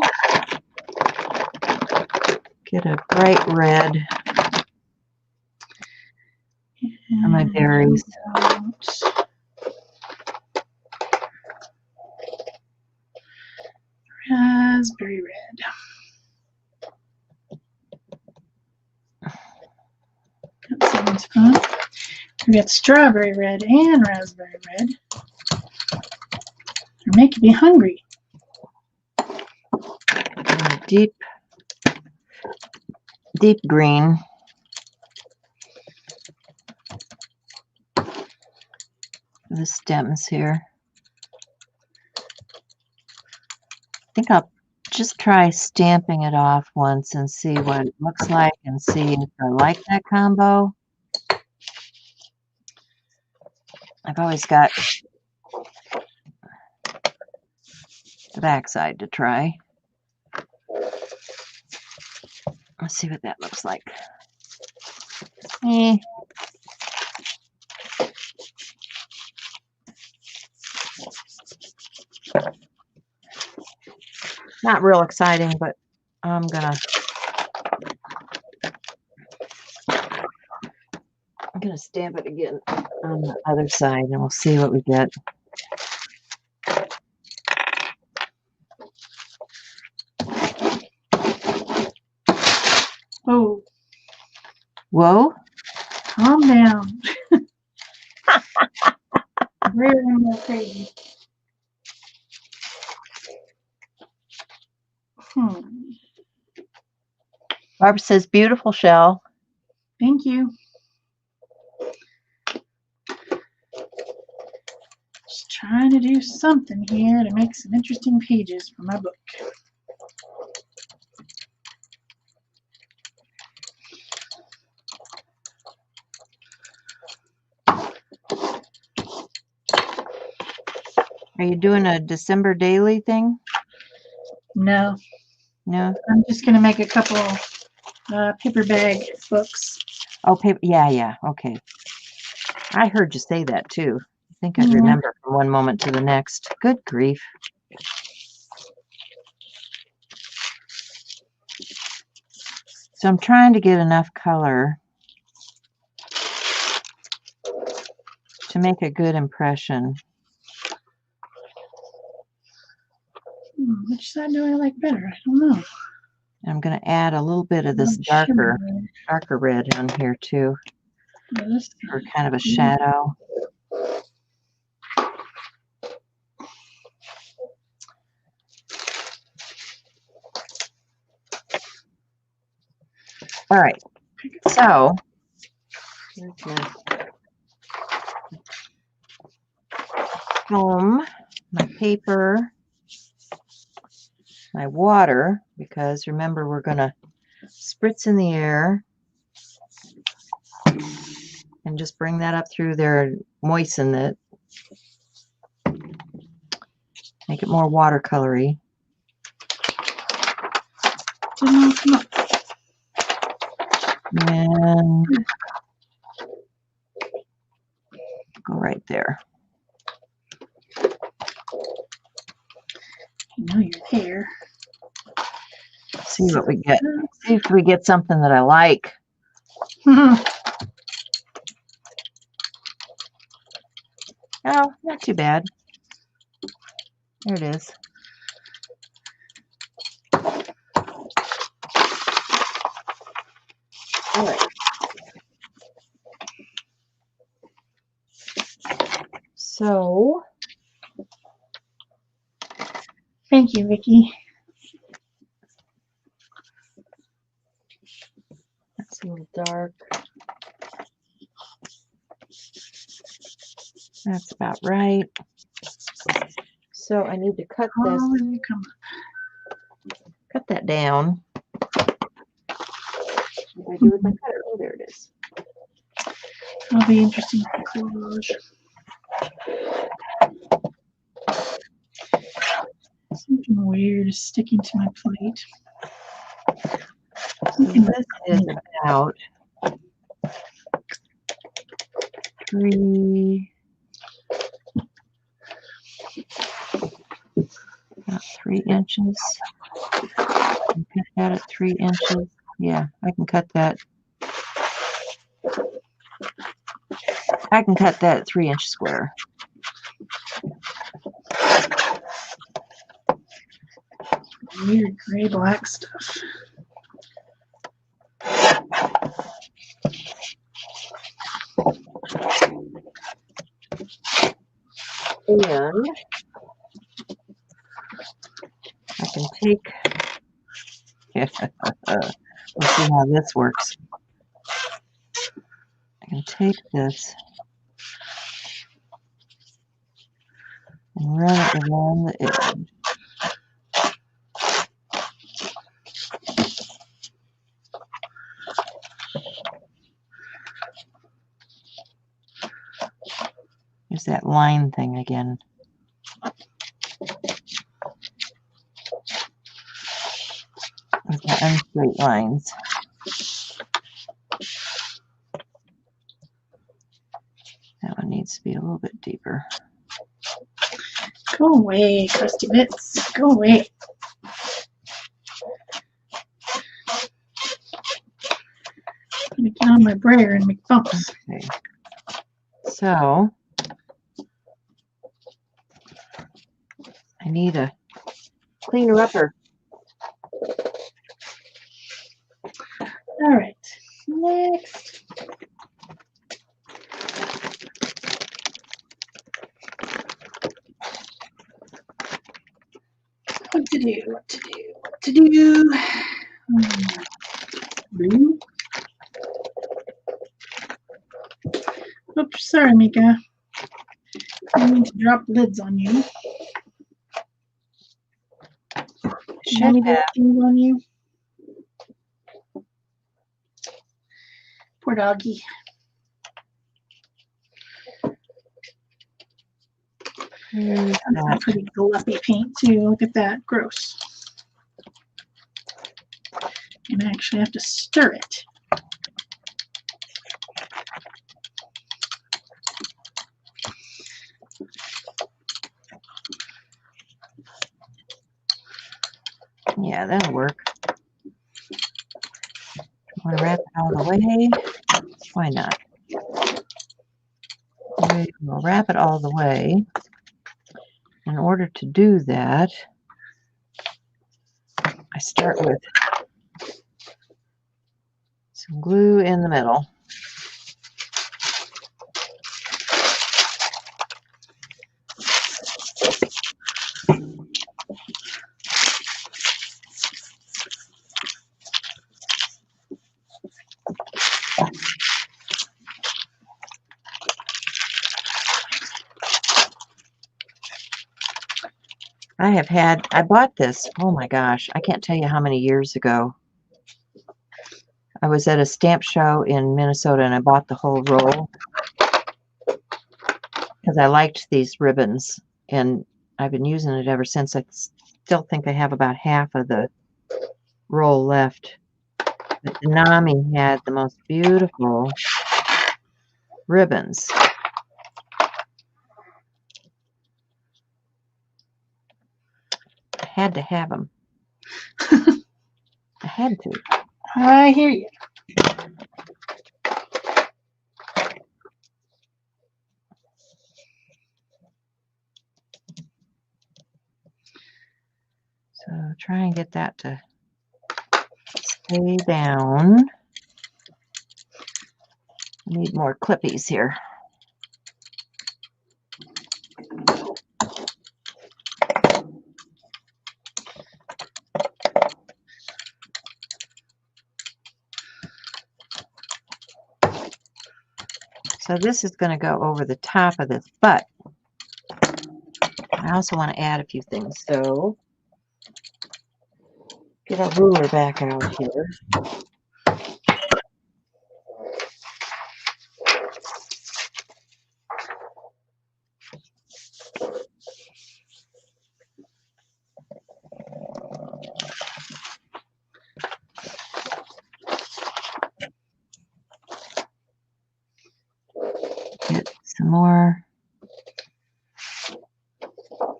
B: Get a bright red for my berries.
A: Raspberry red. That sounds fun. We got strawberry red and raspberry red. They're making me hungry.
B: Deep green. The stems here. I think I'll just try stamping it off once and see what it looks like and see if I like that combo. I've always got the backside to try. Let's see what that looks like. Not real exciting, but I'm gonna stamp it again on the other side and we'll see what we get.
A: Oh.
B: Whoa.
A: Calm down. Really crazy.
B: Barbara says, beautiful, Shel.
A: Thank you. Just trying to do something here to make some interesting pages for my book.
B: Are you doing a December daily thing?
A: No.
B: No?
A: I'm just going to make a couple paper bag books.
B: Oh, paper. Yeah. Okay. I heard you say that too. I think I remember from one moment to the next. Good grief. So I'm trying to get enough color to make a good impression.
A: Which side do I like better? I don't know.
B: I'm going to add a little bit of this darker red on here too, for kind of a shadow. All right, so Here's my foam, my paper, my water, because remember we're going to spritz in the air and just bring that up through there and moisten it. Make it more watercolory. And go right there.
A: You know you're there.
B: See what we get. See if we get something that I like. Oh, not too bad. There it is. All right. So,
A: Thank you, Vicki.
B: that's a little dark. That's about right. So I need to cut this.
A: Oh, you come
B: Cut that down. What do I do with my cutter? Oh, there it is.
A: It'll be interesting for collage. Something weird is sticking to my plate.
B: So this is about 3 inches. Cut that at 3 inches. Yeah, I can cut that. I can cut that at 3-inch square.
A: Weird gray black stuff.
B: And I can take, let's see how this works. I can take this and run it along the edge. There's that line thing again. With the unstraight lines. That one needs to be a little bit deeper.
A: Go away, crusty bits. Go away. I'm gonna get on my brayer and make bumps.
B: Okay. So I need a cleaner upper.
A: All right, next. What to do, what to do, what to do. Blue. Oops, sorry, Mika. I need to drop lids on you.
B: Should
A: Need to
B: have.
A: drop things on you. Poor doggy.
B: Here's
A: That's a
B: that.
A: pretty glumpy paint too. Look at that. Gross. And I actually have to stir it.
B: Yeah, that'll work. Want to wrap it all the way? Why not? We'll wrap it all the way. In order to do that, I start with some glue in the middle. I bought this, oh my gosh, I can't tell you how many years ago. I was at a stamp show in Minnesota and I bought the whole roll because I liked these ribbons, and I've been using it ever since. I still think I have about half of the roll left. But Nami had the most beautiful ribbons. I had to have them. I had to.
A: I hear you.
B: So try and get that to stay down. I need more clippies here. So this is going to go over the top of this, but I also want to add a few things. So get a ruler back out here. Get some more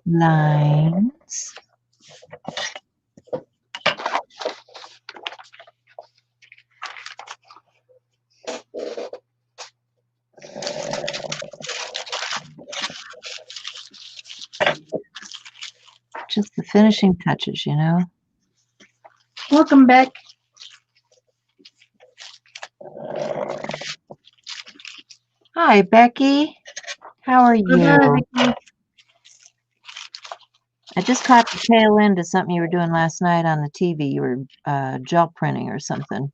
B: lines. Just the finishing touches, you know.
A: Welcome back.
B: Hi, Becky. How are you?
A: Bye-bye.
B: I just caught the tail end of something you were doing last night on the TV. You were gel printing or something.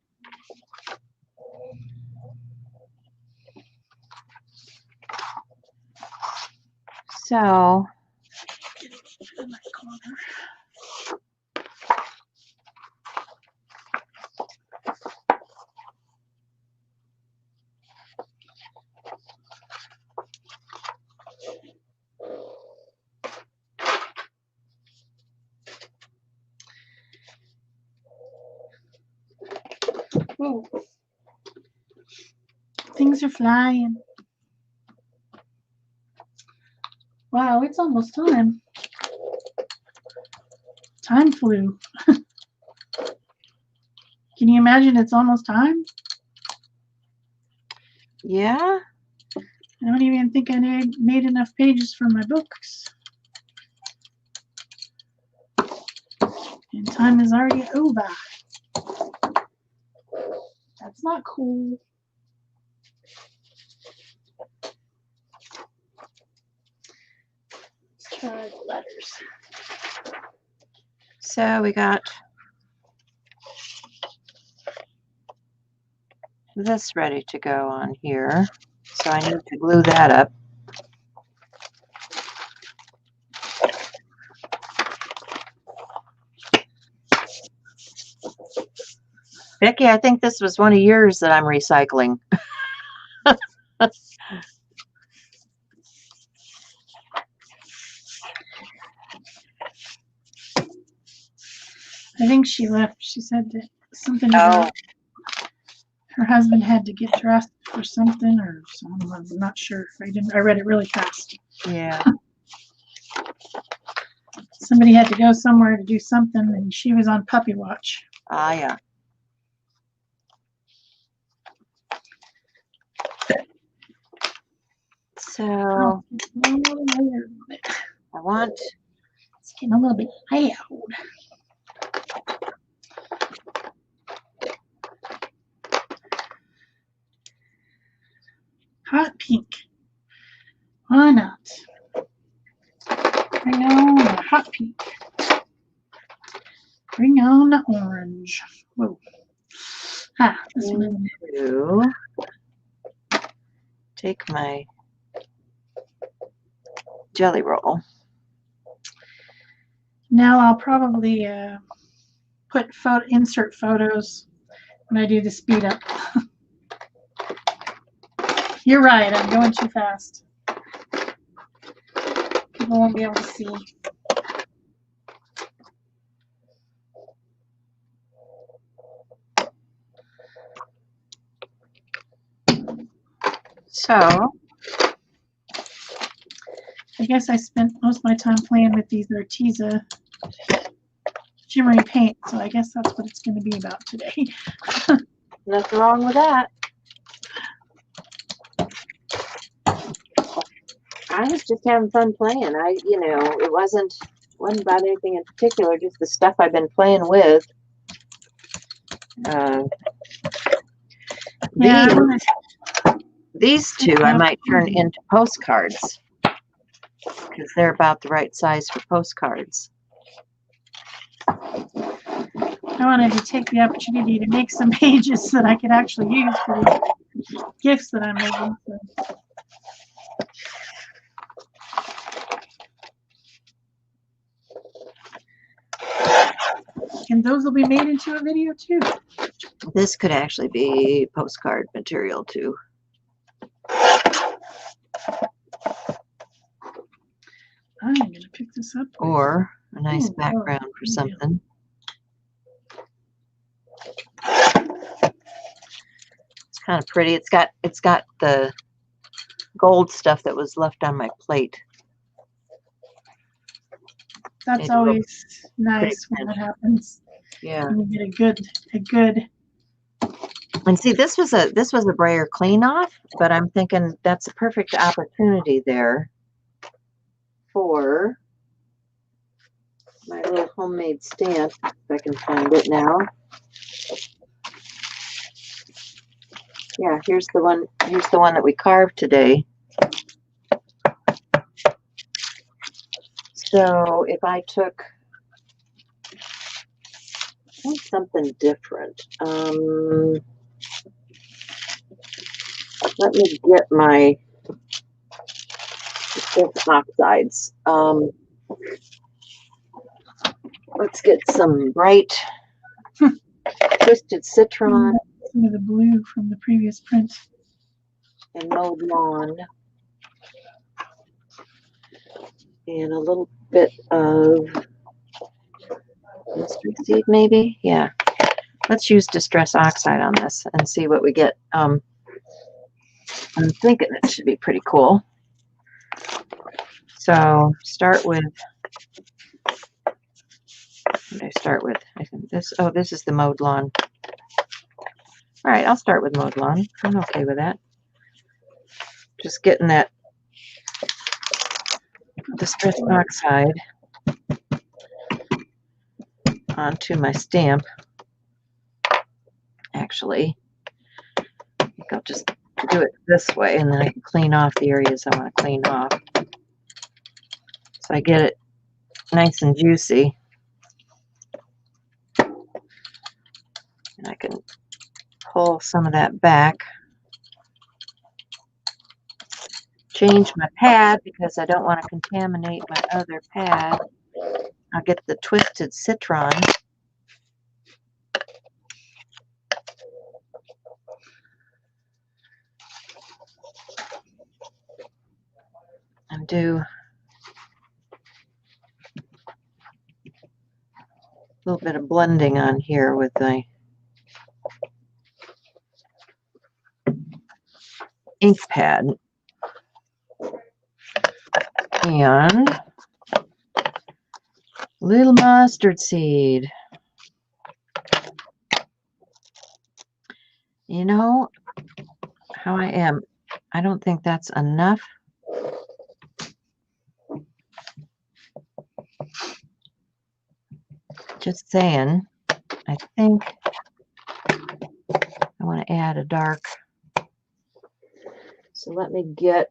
B: So,
A: Whoa. Things are flying. Wow, it's almost time. Time flew. Can you imagine it's almost time?
B: yeah.
A: I don't even think I made enough pages for my books. And time is already over. That's not cool. Let's try the letters.
B: So we got this ready to go on here. So I need to glue that up. Becky, I think this was one of yours that I'm recycling.
A: I think she left. She said that something about her husband had to get dressed for something or something. I'm not sure. I read it really fast.
B: Yeah.
A: Somebody had to go somewhere to do something and she was on puppy watch.
B: Ah, yeah. So I want,
A: it's getting a little bit loud. Hot pink. Why not? Bring on the hot pink. Bring on the orange. Whoa. Ah, this one.
B: Take my jelly roll.
A: Now I'll probably insert photos when I do the speed up. You're right, I'm going too fast. People won't be able to see.
B: So
A: I guess I spent most of my time playing with these Arteza shimmery paint, so I guess that's what it's going to be about today.
B: nothing wrong with that. I was just having fun playing. It wasn't about anything in particular, just the stuff I've been playing with.
A: Yeah,
B: these two I might turn into postcards because they're about the right size for postcards.
A: I wanted to take the opportunity to make some pages that I could actually use for the gifts that I'm making. So. And those will be made into a video too.
B: This could actually be postcard material too.
A: I'm going to pick this up.
B: Or a nice background for something. It's kind of pretty. It's got the gold stuff that was left on my plate.
A: That's always nice when that happens.
B: Yeah.
A: And you get a good.
B: And see, this was a brayer clean off, but I'm thinking that's a perfect opportunity there for my little homemade stamp, if I can find it now. Yeah, here's the one that we carved today. So if I took something different, let me get my oxides. Let's get some bright twisted citron.
A: Some of the blue from the previous print.
B: And mowed lawn. And a little bit of mustard seed, maybe? Yeah. Let's use Distress Oxide on this and see what we get. I'm thinking it should be pretty cool. So start with, what did I start with? I think this is the mowed lawn. All right, I'll start with mowed lawn. I'm okay with that. Just getting that Distress Oxide onto my stamp. Actually, I think I'll just do it this way, and then I can clean off the areas I want to clean off. So I get it nice and juicy. And I can pull some of that back. Change my pad because I don't want to contaminate my other pad. I'll get the twisted citron. And do a little bit of blending on here with my ink pad. And little mustard seed. You know how I am. I don't think that's enough. Just saying. I think I want to add a dark. So let me get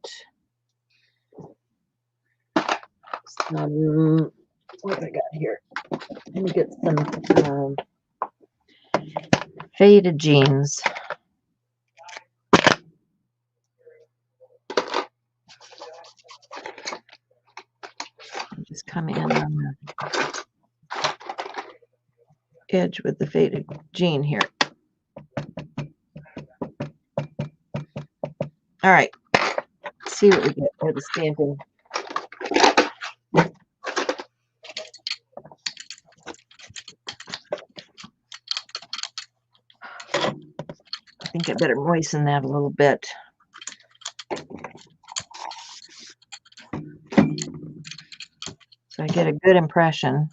B: some, what have I got here? Let me get some faded jeans. Just come in on edge with the faded jean here. All right, let's see what we get for the stamping. I think I better moisten that a little bit. So I get a good impression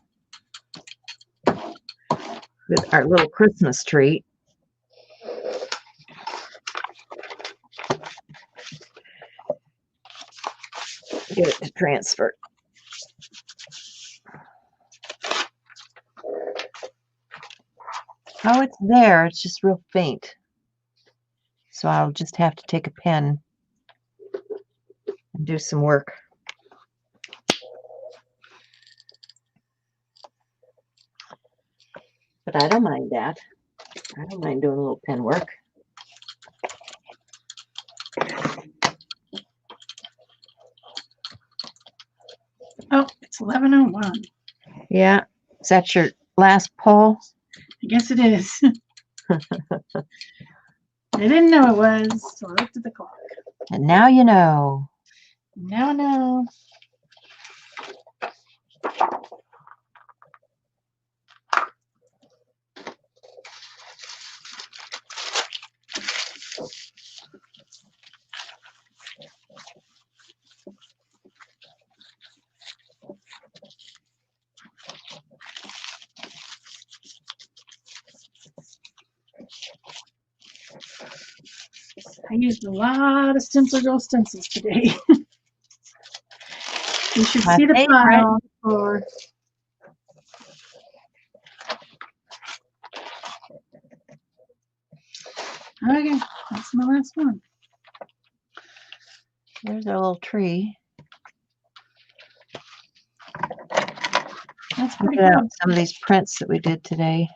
B: with our little Christmas tree. Get it to transfer. Oh, it's there. It's just real faint. So I'll just have to take a pen and do some work. But I don't mind that. I don't mind doing a little pen work.
A: Oh, it's 11:01.
B: Yeah. Is that your last pull?
A: I guess it is. I didn't know it was, so I looked at the clock.
B: And now you know.
A: Now I know. I used a lot of StencilGirl stencils today. You should
B: My
A: see the
B: favorite.
A: pile on the floor. Okay, that's my last one.
B: There's our little tree.
A: That's pretty
B: Look at
A: good.
B: some of these prints that we did today.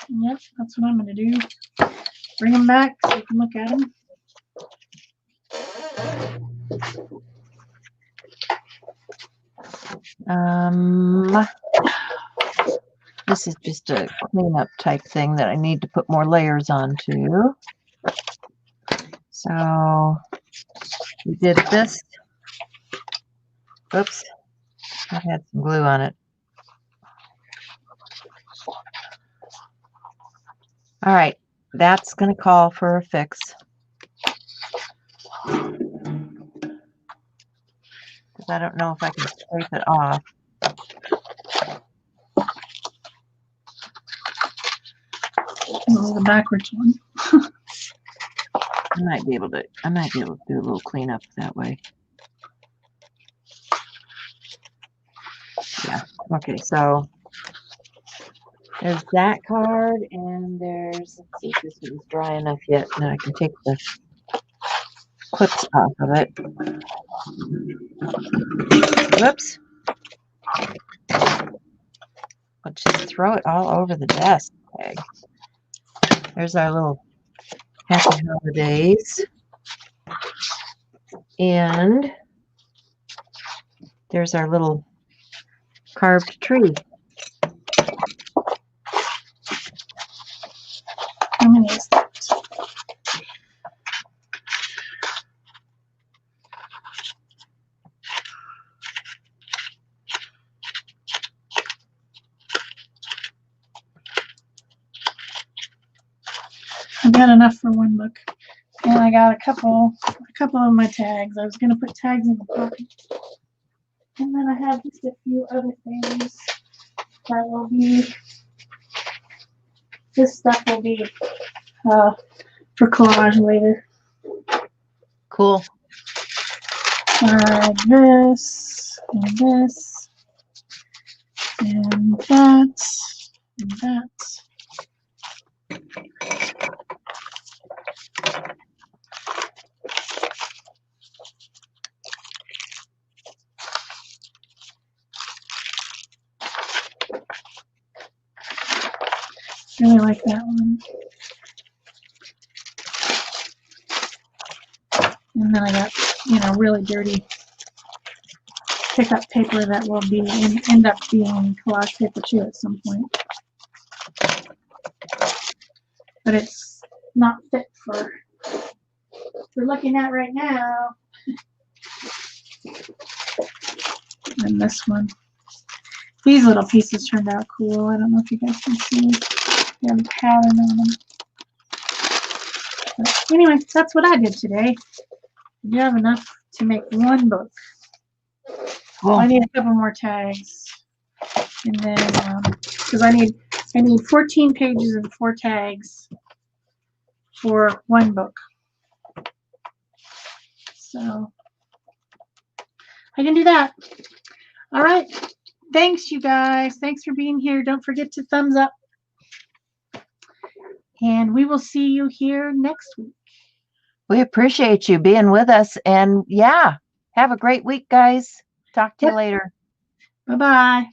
A: Yep, that's what I'm going to do. Bring them back so you can look at them.
B: This is just a cleanup type thing that I need to put more layers onto. So we did this. Oops, I had some glue on it. All right, that's going to call for a fix. Because I don't know if I can scrape it off.
A: Oh, the backwards one.
B: I might be able to do a little cleanup that way. Yeah. Okay, so there's that card, and there's, let's see if this one's dry enough yet, and then I can take the clips off of it. Whoops. I'll just throw it all over the desk. Okay. There's our little happy holidays. And there's our little carved tree.
A: How many is that? I've got enough for one book. And I got a couple of my tags. I was going to put tags in the pocket. And then I have just a few other things that will be, this stuff will be for collage later.
B: Cool.
A: This, and this, and that, and that. Really like that one. And then I got, really dirty pickup paper that will be end up being collage paper too at some point. but it's not fit for we're looking at right now. And this one. These little pieces turned out cool. I don't know if you guys can see. They have a pattern on them. But anyway, that's what I did today. You have enough to make one book.
B: Cool.
A: I need a couple more tags. And then, because I need 14 pages and 4 tags for one book. So I can do that. All right. Thanks, you guys. Thanks for being here. Don't forget to thumbs up. And we will see you here next week.
B: We appreciate you being with us. And yeah, have a great week, guys. Talk to you later.
A: Bye-bye.